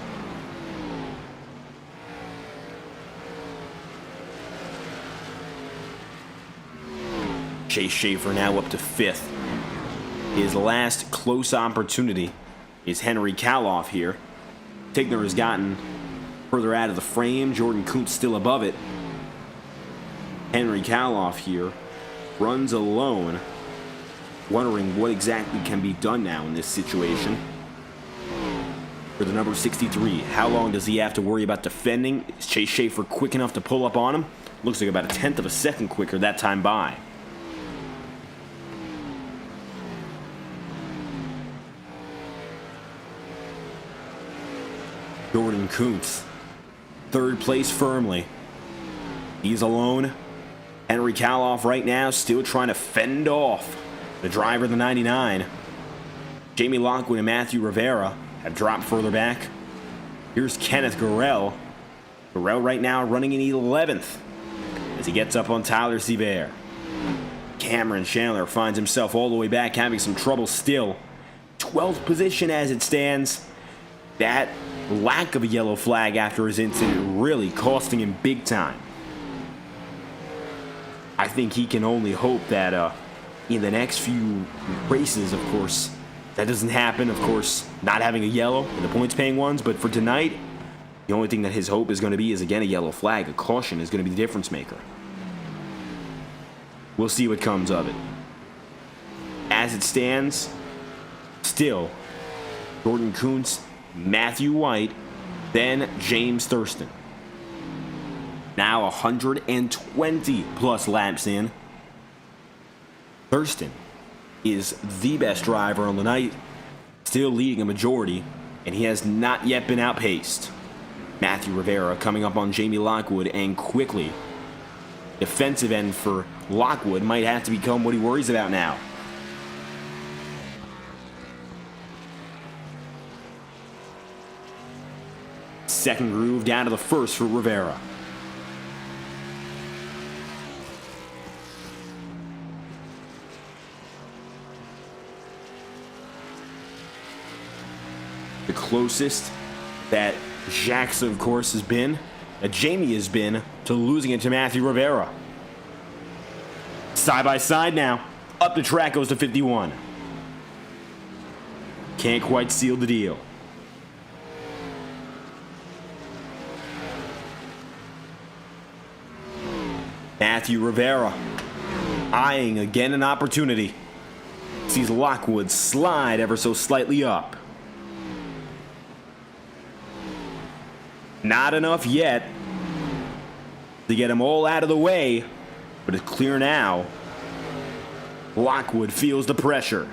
Chase Schaefer now up to 5th. His last close opportunity is Henry Kaloff here. Tigner has gotten further out of the frame. Jordan Kuntz still above it. Henry Kaloff here runs alone, wondering what exactly can be done now in this situation. For the number 63, how long does he have to worry about defending? Is Chase Schaefer quick enough to pull up on him? Looks like about a 1/10 of a second quicker that time by. Jordan Kuntz, 3rd place firmly. He's alone. Henry Kaloff right now still trying to fend off the driver of the 99. Jamie Lockwood and Matthew Rivera have dropped further back. Here's Kenneth Gurrell. Gurrell right now running in 11th as he gets up on Tyler Seaver. Cameron Chandler finds himself all the way back, having some trouble still. 12th position as it stands. That lack of a yellow flag after his incident really costing him big time. I think he can only hope that in the next few races, of course, that doesn't happen. Of course, not having a yellow in the points paying ones, but for tonight, the only thing that his hope is going to be is, again, a yellow flag. A caution is going to be the difference maker. We'll see what comes of it. As it stands, still, Jordan Kuntz, Matthew White, then James Thurston. Now 120 plus laps in. Thurston is the best driver on the night, still leading a majority, and he has not yet been outpaced. Matthew Rivera coming up on Jamie Lockwood, and quickly, defensive end for Lockwood might have to become what he worries about now. Second groove down to the 1st for Rivera. The closest that Jacques, of course, has been, that Jamie has been, to losing it to Matthew Rivera. Side by side now. Up the track goes to 51. Can't quite seal the deal. Matthew Rivera eyeing again an opportunity. Sees Lockwood slide ever so slightly up. Not enough yet to get him all out of the way, but it's clear now. Lockwood feels the pressure.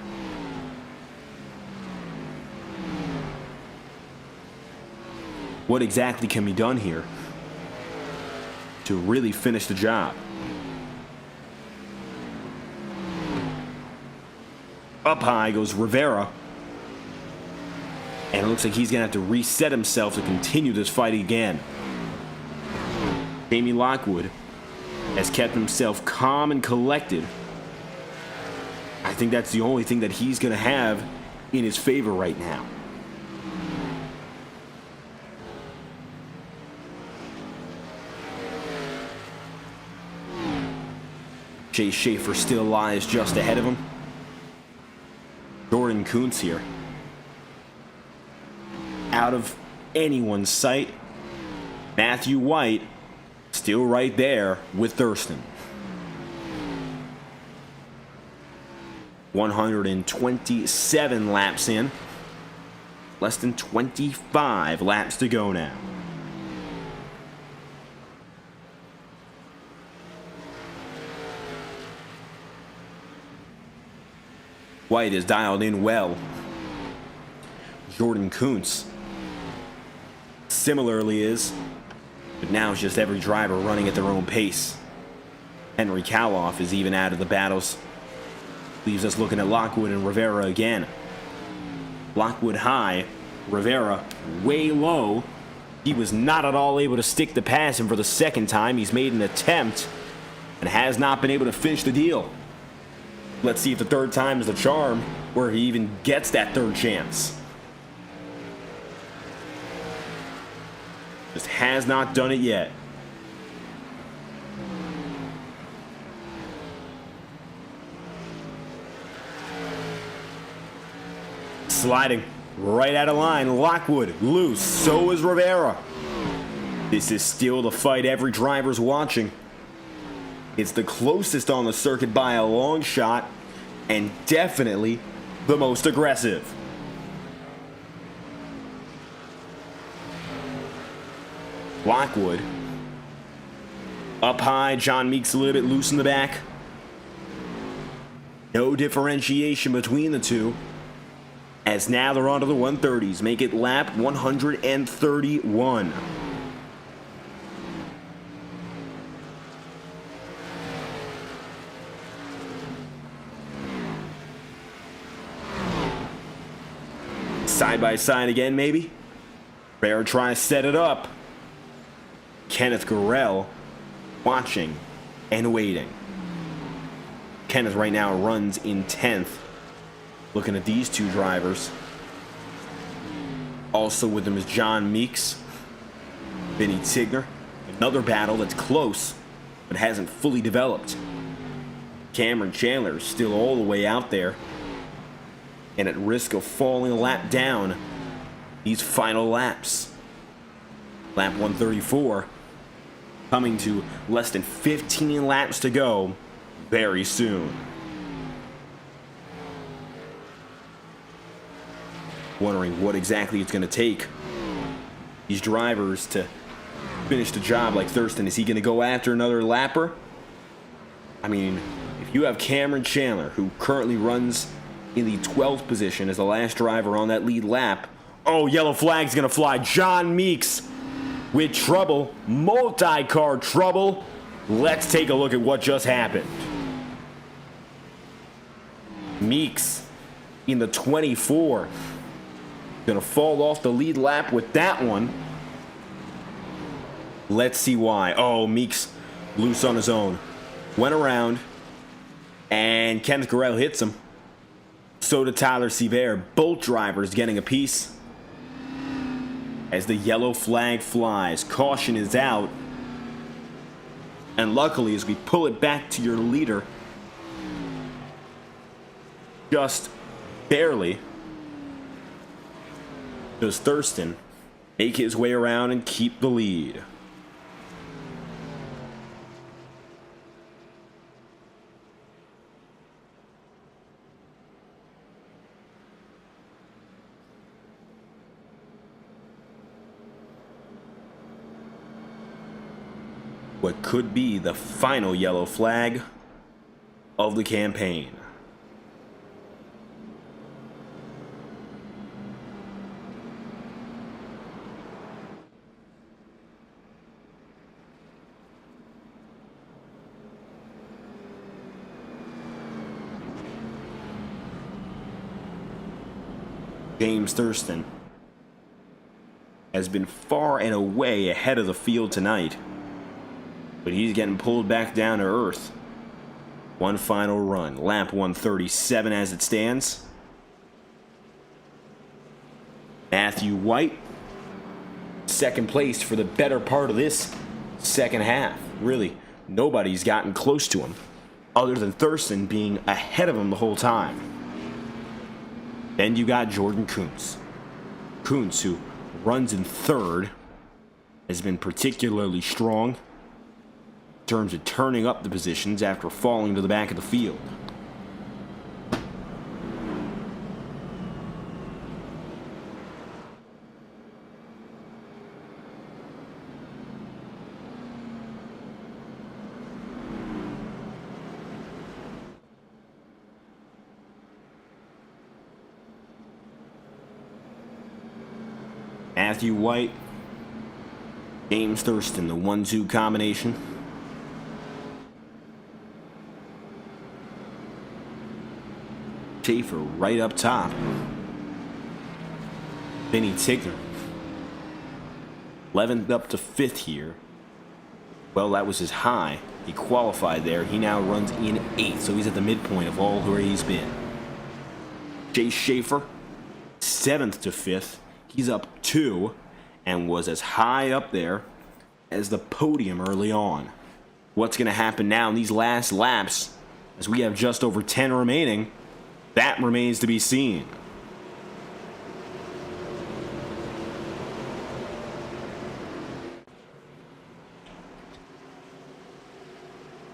What exactly can be done here to really finish the job? Up high goes Rivera. And it looks like he's going to have to reset himself to continue this fight again. Jamie Lockwood has kept himself calm and collected. I think that's the only thing that he's going to have in his favor right now. Chase Schaefer still lies just ahead of him. Jordan Kuntz here. Out of anyone's sight. Matthew White still right there with Thurston. 127 laps in. Less than 25 laps to go now. White is dialed in well. Jordan Kuntz similarly is, but now it's just every driver running at their own pace. Henry Kaloff is even out of the battles. Leaves us looking at Lockwood and Rivera again. Lockwood high, Rivera way low. He was not at all able to stick the pass, and for the second time he's made an attempt and has not been able to finish the deal. Let's see if the third time is the charm, where he even gets that third chance. Just has not done it yet. Sliding right out of line. Lockwood loose. So is Rivera. This is still the fight every driver's watching. It's the closest on the circuit by a long shot, and definitely the most aggressive. Lockwood up high. John Meeks a little bit loose in the back. No differentiation between the two, as now they're onto the 130s. Make it lap 131. Side by side again, maybe. Bear tries to set it up. Kenneth Gurrell watching and waiting. Kenneth right now runs in 10th. Looking at these two drivers. Also with them is John Meeks, Vinny Tigner. Another battle that's close, but hasn't fully developed. Cameron Chandler is still all the way out there, and at risk of falling a lap down these final laps. Lap 134, coming to less than 15 laps to go very soon. Wondering what exactly it's going to take these drivers to finish the job like Thurston. Is he going to go after another lapper? I mean, if you have Cameron Chandler, who currently runs in the 12th position as the last driver on that lead lap. Oh, yellow flag's going to fly. John Meeks with trouble. Multi-car trouble. Let's take a look at what just happened. Meeks in the 24. Going to fall off the lead lap with that one. Let's see why. Oh, Meeks loose on his own. Went around, and Kenneth Gurrell hits him. So did Tyler Seaver. Both drivers getting a piece. As the yellow flag flies, caution is out. And luckily, as we pull it back to your leader, just barely, does Thurston make his way around and keep the lead. What could be the final yellow flag of the campaign. James Thurston has been far and away ahead of the field tonight, but he's getting pulled back down to earth. One final run, lap 137 as it stands. Matthew White, second place for the better part of this second half. Really, nobody's gotten close to him, other than Thurston being ahead of him the whole time. Then you got Jordan Kuntz. Kuntz, who runs in third, has been particularly strong in terms of turning up the positions after falling to the back of the field. Matthew White, James Thurston, the 1-2 combination. Schaefer right up top. Vinny Tigner 11th up to 5th here. Well, that was his high. He qualified there. He now runs in 8th, so he's at the midpoint of all where he's been. Jay Schaefer 7th to 5th. He's up 2 and was as high up there as the podium early on. What's going to happen now in these last laps, as we have just over 10 remaining, that remains to be seen.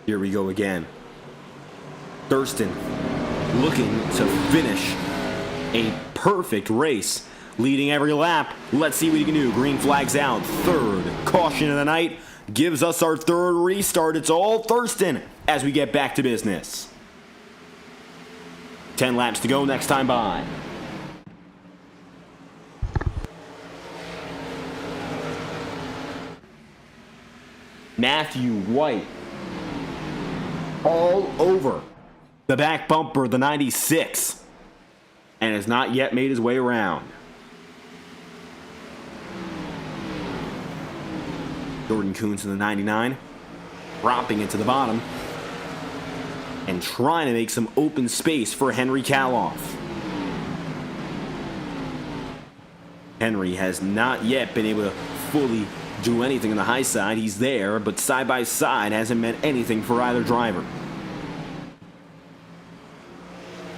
Here we go again. Thurston looking to finish a perfect race, leading every lap. Let's see what he can do. Green flag's out. Third caution of the night gives us our third restart. It's all Thurston as we get back to business. 10 laps to go next time by. Matthew White all over the back bumper, the 96, and has not yet made his way around. Jordan Kuntz in the 99, dropping into the bottom and trying to make some open space for Henry Kaloff. Henry has not yet been able to fully do anything on the high side. He's there, but side by side hasn't meant anything for either driver.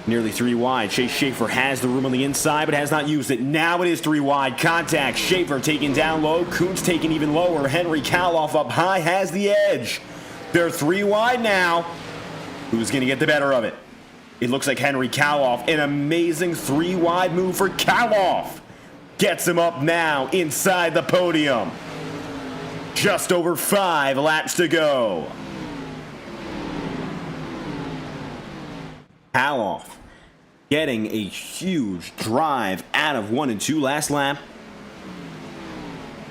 Nearly 3 wide. Chase Schaefer has the room on the inside, but has not used it. Now it is 3 wide. Contact. Schaefer taken down low. Kuntz taken even lower. Henry Kaloff up high has the edge. They're 3 wide now. Who's going to get the better of it? It looks like Henry Kaloff. An amazing 3 wide move for Kaloff. Gets him up now inside the podium. Just over 5 laps to go. Kaloff getting a huge drive out of 1 and 2 last lap.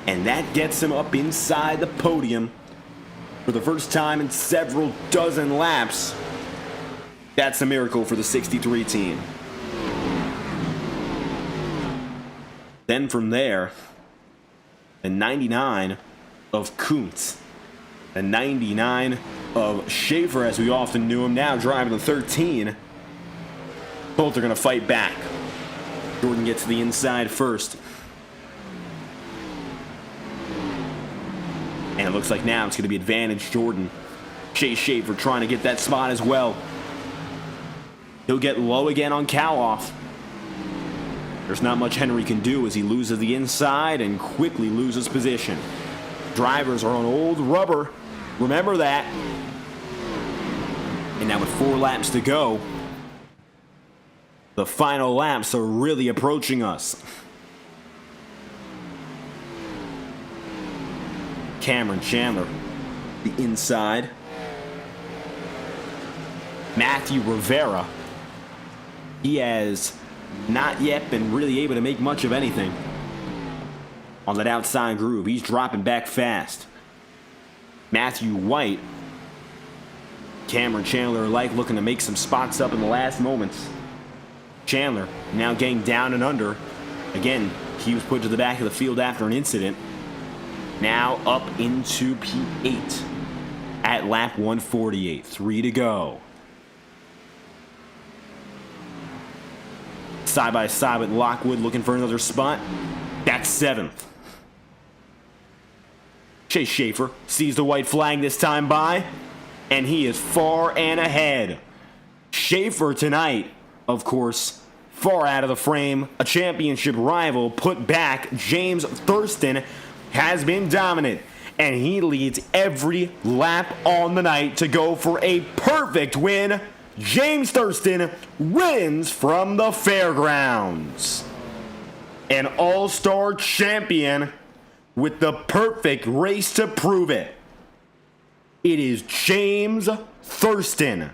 And that gets him up inside the podium for the first time in several dozen laps. That's a miracle for the 63 team. Then from there, the 99 of Kuntz, the 99 of Schaefer, as we often knew him, now driving the 13. Both are going to fight back. Jordan gets to the inside first. And it looks like now it's going to be advantage Jordan. Chase Schaefer trying to get that spot as well. He'll get low again on Kaloff. There's not much Henry can do as he loses the inside and quickly loses position. Drivers are on old rubber. Remember that. And now with 4 laps to go, the final laps are really approaching us. Cameron Chandler, the inside. Matthew Rivera, he has not yet been really able to make much of anything on that outside groove. He's dropping back fast. Matthew White, Cameron Chandler alike looking to make some spots up in the last moments. Chandler now getting down and under. Again, he was put to the back of the field after an incident. Now up into P8 at lap 148. 3 to go. Side by side with Lockwood looking for another spot. That's 7th. Chase Schaefer sees the white flag this time by, and he is far and ahead. Schaefer tonight, of course, far out of the frame. A championship rival put back. James Thurston has been dominant, and he leads every lap on the night to go for a perfect win. James Thurston wins from the fairgrounds. An all-star champion with the perfect race to prove it. It is James Thurston,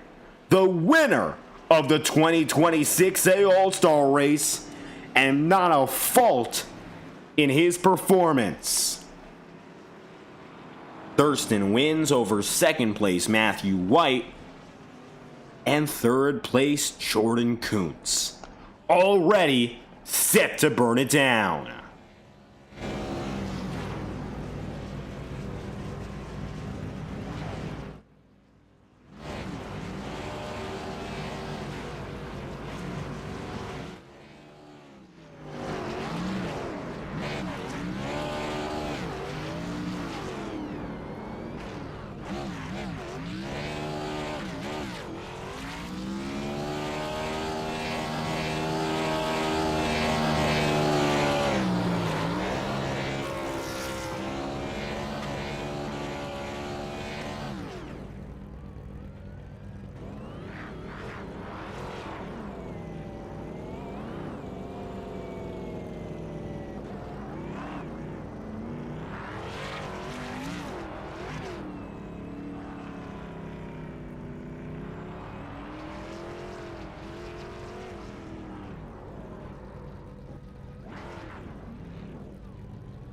the winner of the 2026A All-Star race, and not a fault in his performance. Thurston wins over second place Matthew White and third place Jordan Kuntz, already set to burn it down.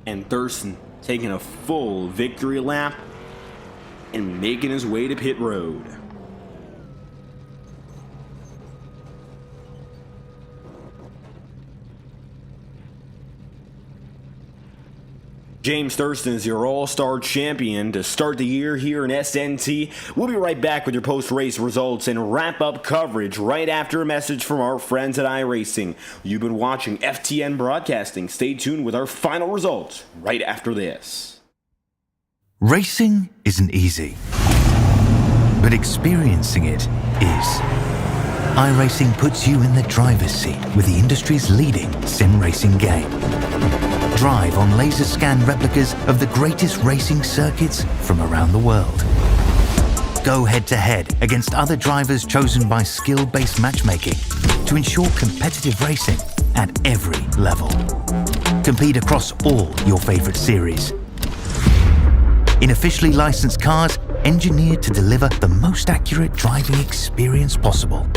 And Thurston taking a full victory lap and making his way to pit road. James Thurston is your all-star champion to start the year here in SNT. We'll be right back with your post-race results and wrap-up coverage right after a message from our friends at iRacing. You've been watching FTN Broadcasting. Stay tuned with our final results right after this. Racing isn't easy, but experiencing it is. iRacing puts you in the driver's seat with the industry's leading sim racing game. Drive on laser scan replicas of the greatest racing circuits from around the world. Go head to head against other drivers chosen by skill-based matchmaking to ensure competitive racing at every level. Compete across all your favorite series. In officially licensed cars, engineered to deliver the most accurate driving experience possible.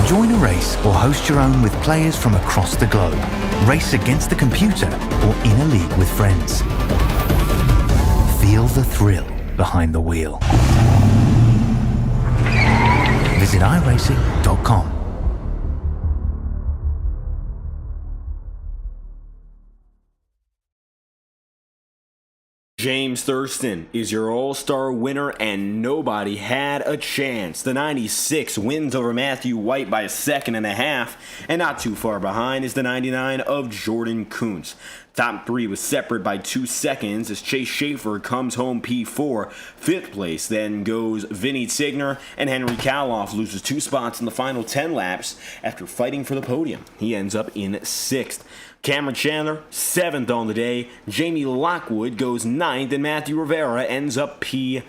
Join a race or host your own with players from across the globe. Race against the computer or in a league with friends. Feel the thrill behind the wheel. Visit iRacing.com. James Thurston is your all-star winner, and nobody had a chance. The 96 wins over Matthew White by 1.5 seconds, and not too far behind is the 99 of Jordan Kuntz. Top 3 was separate by 2 seconds as Chase Schaefer comes home P4. 5th place then goes Vinny Tigner, and Henry Kaloff loses 2 spots in the final 10 laps after fighting for the podium. He ends up in 6th. Cameron Chandler, 7th on the day. Jamie Lockwood goes 9th, and Matthew Rivera ends up P9.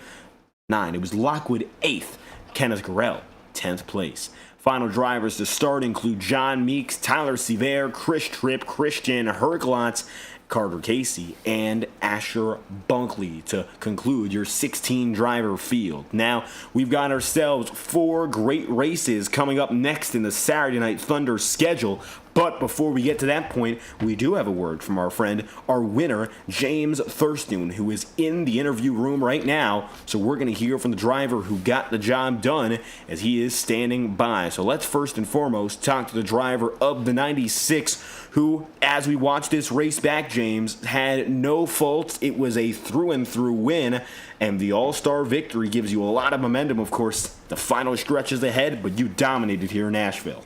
It was Lockwood 8th. Kenneth Garrell, 10th place. Final drivers to start include John Meeks, Tyler Sevier, Chris Tripp, Christian Herklotz, Carter Casey, and Asher Bunkley to conclude your 16-driver field. Now, we've got ourselves 4 great races coming up next in the Saturday Night Thunder schedule. But before we get to that point, we do have a word from our friend, our winner, James Thurston, who is in the interview room right now. So we're going to hear from the driver who got the job done as he is standing by. So let's first and foremost talk to the driver of the 96, who, as we watch this race back, James, had no faults. It was a through-and-through win, and the all-star victory gives you a lot of momentum. Of course, the final stretch is ahead, but you dominated here in Nashville.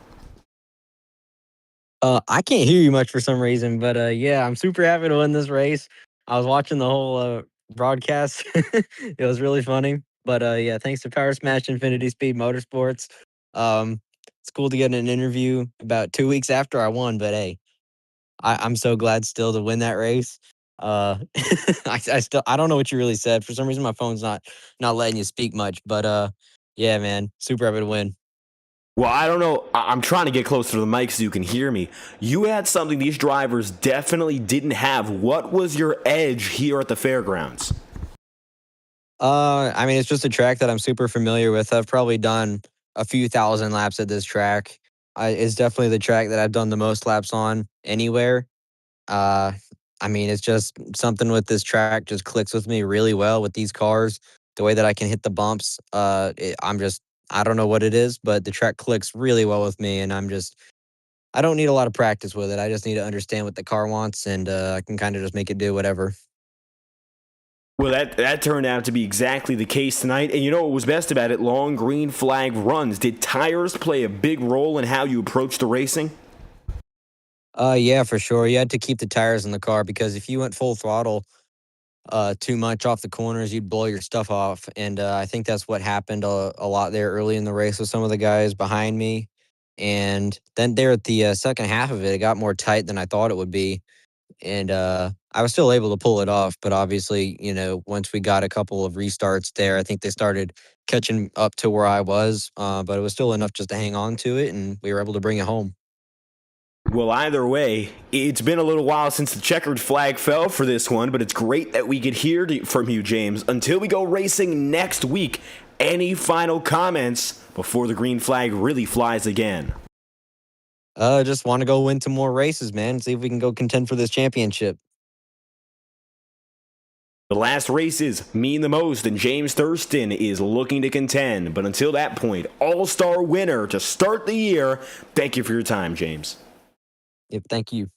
I can't hear you much for some reason, but yeah, I'm super happy to win this race. I was watching the whole broadcast. It was really funny. But yeah, thanks to Power Smash Infinity Speed Motorsports. It's cool to get an interview about 2 weeks after I won, but hey, I'm so glad still to win that race. I don't know what you really said. For some reason, my phone's not letting you speak much. But yeah, man, super happy to win. Well, I don't know. I'm trying to get closer to the mic so you can hear me. You had something these drivers definitely didn't have. What was your edge here at the fairgrounds? I mean, it's just a track that I'm super familiar with. I've probably done a few thousand laps at this track. It's definitely the track that I've done the most laps on anywhere. I mean, it's just something with this track just clicks with me really well with these cars. The way that I can hit the bumps, I don't know what it is, but the track clicks really well with me, and I don't need a lot of practice with it. I just need to understand what the car wants, and I can kind of just make it do whatever. Well, that turned out to be exactly the case tonight. And you know what was best about it? Long green flag runs. Did tires play a big role in how you approached the racing? Yeah, for sure. You had to keep the tires in the car because if you went full throttle too much off the corners, you'd blow your stuff off. And I think that's what happened a lot there early in the race with some of the guys behind me. And then there at the second half of it, it got more tight than I thought it would be. And I was still able to pull it off. But obviously, you know, once we got a couple of restarts there, I think they started catching up to where I was. But it was still enough just to hang on to it, and we were able to bring it home. Well, either way, it's been a little while since the checkered flag fell for this one, but it's great that we could hear from you, James. Until we go racing next week, any final comments before the green flag really flies again? Just want to go win some more races, man. See if we can go contend for this championship. The last races mean the most, and James Thurston is looking to contend. But until that point, all-star winner to start the year. Thank you for your time, James. Yep, thank you.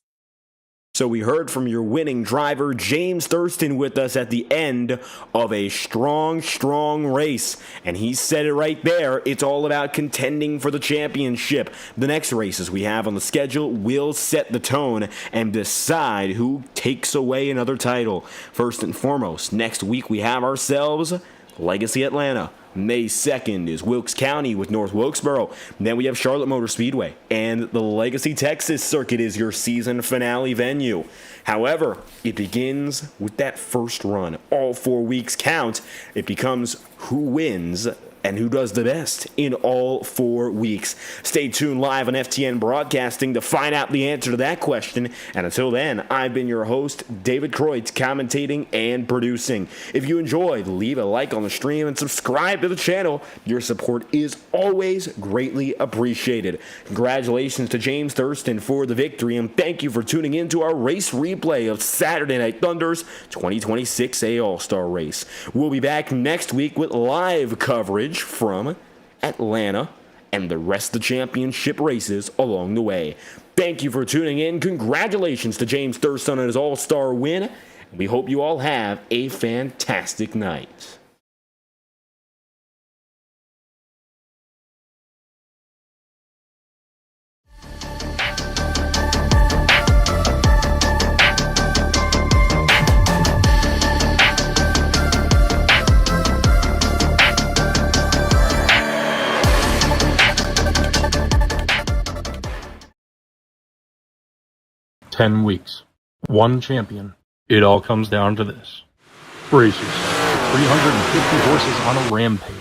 So we heard from your winning driver, James Thurston, with us at the end of a strong race. And he said it right there. It's all about contending for the championship. The next races we have on the schedule will set the tone and decide who takes away another title. First and foremost, next week we have ourselves Legacy Atlanta. May 2nd is Wilkes County with North Wilkesboro. Then we have Charlotte Motor Speedway, and the Legacy Texas Circuit is your season finale venue. However, it begins with that first run. All 4 weeks count. It becomes who wins and who does the best in all 4 weeks. Stay tuned live on FTN Broadcasting to find out the answer to that question. And until then, I've been your host, David Kreutz, commentating and producing. If you enjoyed, leave a like on the stream and subscribe to the channel. Your support is always greatly appreciated. Congratulations to James Thurston for the victory, and thank you for tuning in to our race replay of Saturday Night Thunder's 2026 A All-Star Race. We'll be back next week with live coverage from Atlanta and the rest of the championship races along the way. Thank you for tuning in. Congratulations to James Thurston on his all-star win. We hope you all have a fantastic night. "10 weeks, one champion. It all comes down to this. Brace yourself. 350 horses on a rampage.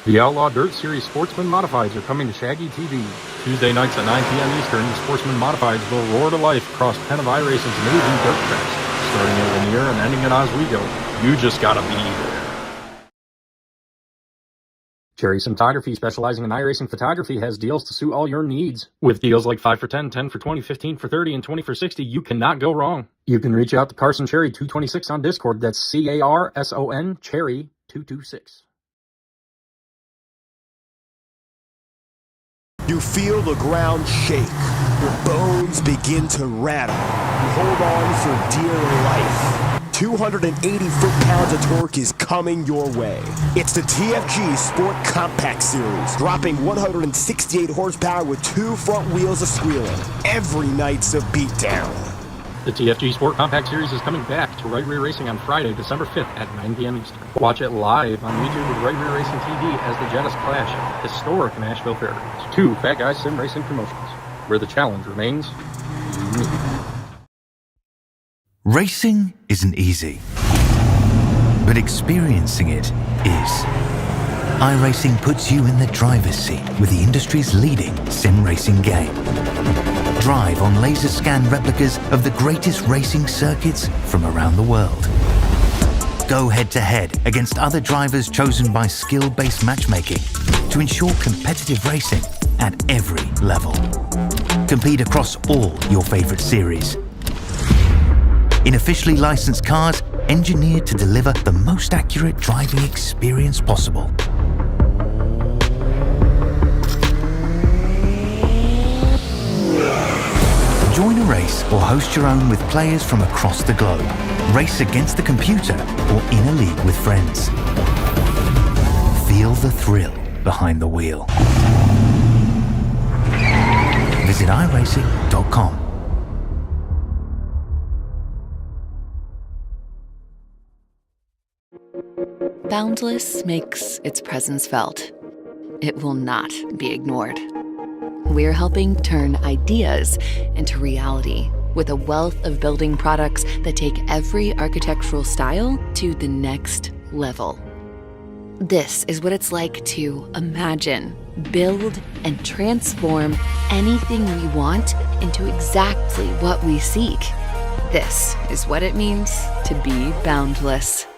The Outlaw Dirt Series Sportsman Modifieds are coming to Shaggy TV. Tuesday nights at 9 p.m. Eastern, the Sportsman Modifieds will roar to life across 10 of iRacing's amazing dirt tracks, starting at Lanier and ending at Oswego. You just gotta be there. Cherry Cinematography, specializing in iRacing photography, has deals to suit all your needs. With deals like 5 for 10, 10 for 20, 15 for 30, and 20 for 60, you cannot go wrong. You can reach out to Carson Cherry 226 on Discord. That's CARSON Cherry 226. You feel the ground shake. Your bones begin to rattle. You hold on for dear life. 280 foot-pounds of torque is coming your way. It's the TFG Sport Compact Series, dropping 168 horsepower with 2 front wheels of squealing. Every night's a beatdown. The TFG Sport Compact Series is coming back to Right Rear Racing on Friday, December 5th at 9 p.m. Eastern. Watch it live on YouTube with Right Rear Racing TV as the Jettis clash at historic Nashville Fairgrounds. 2 Fat Guys Sim Racing promotions, where the challenge remains unique. Racing isn't easy, but experiencing it is. iRacing puts you in the driver's seat with the industry's leading sim racing game. Drive on laser scan replicas of the greatest racing circuits from around the world. Go head to head against other drivers chosen by skill-based matchmaking to ensure competitive racing at every level. Compete across all your favorite series. In officially licensed cars, engineered to deliver the most accurate driving experience possible. Join a race or host your own with players from across the globe. Race against the computer or in a league with friends. Feel the thrill behind the wheel. Visit iRacing.com. Boundless makes its presence felt. It will not be ignored. We're helping turn ideas into reality with a wealth of building products that take every architectural style to the next level. This is what it's like to imagine, build, and transform anything we want into exactly what we seek. This is what it means to be boundless.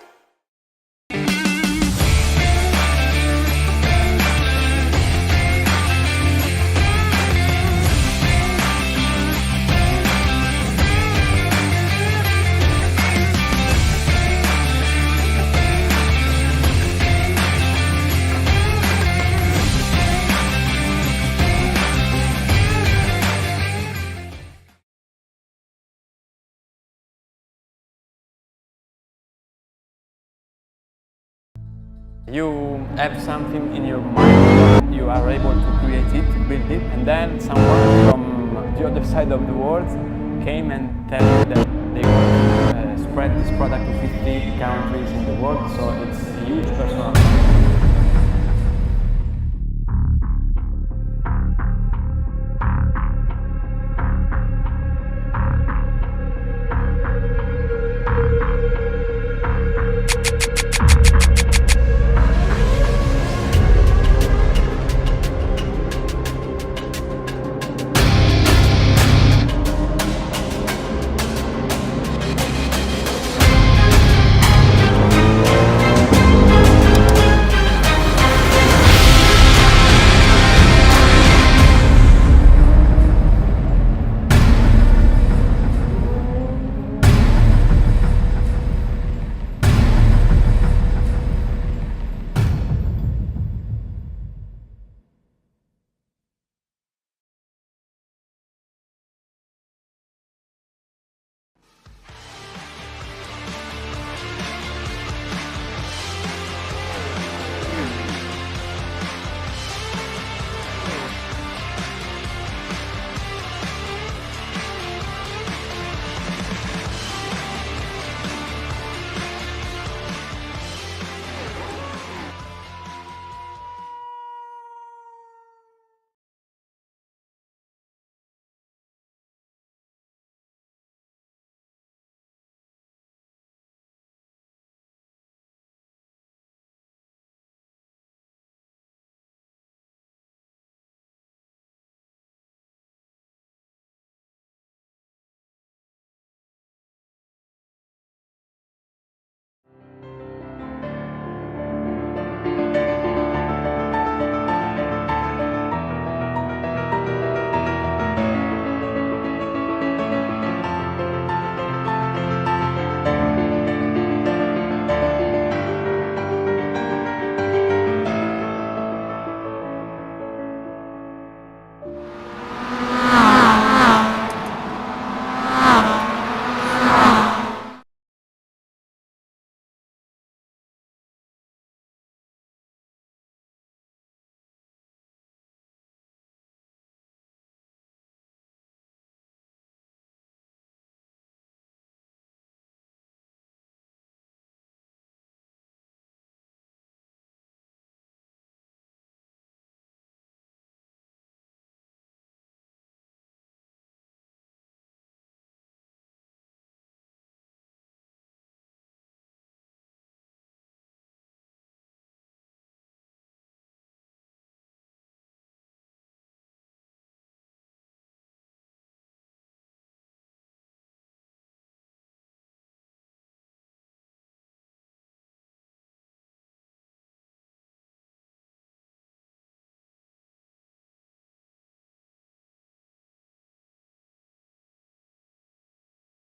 You have something in your mind, you are able to create it, build it, and then someone from the other side of the world came and tell you that they want to spread this product to 50 countries in the world, so it's a huge personal.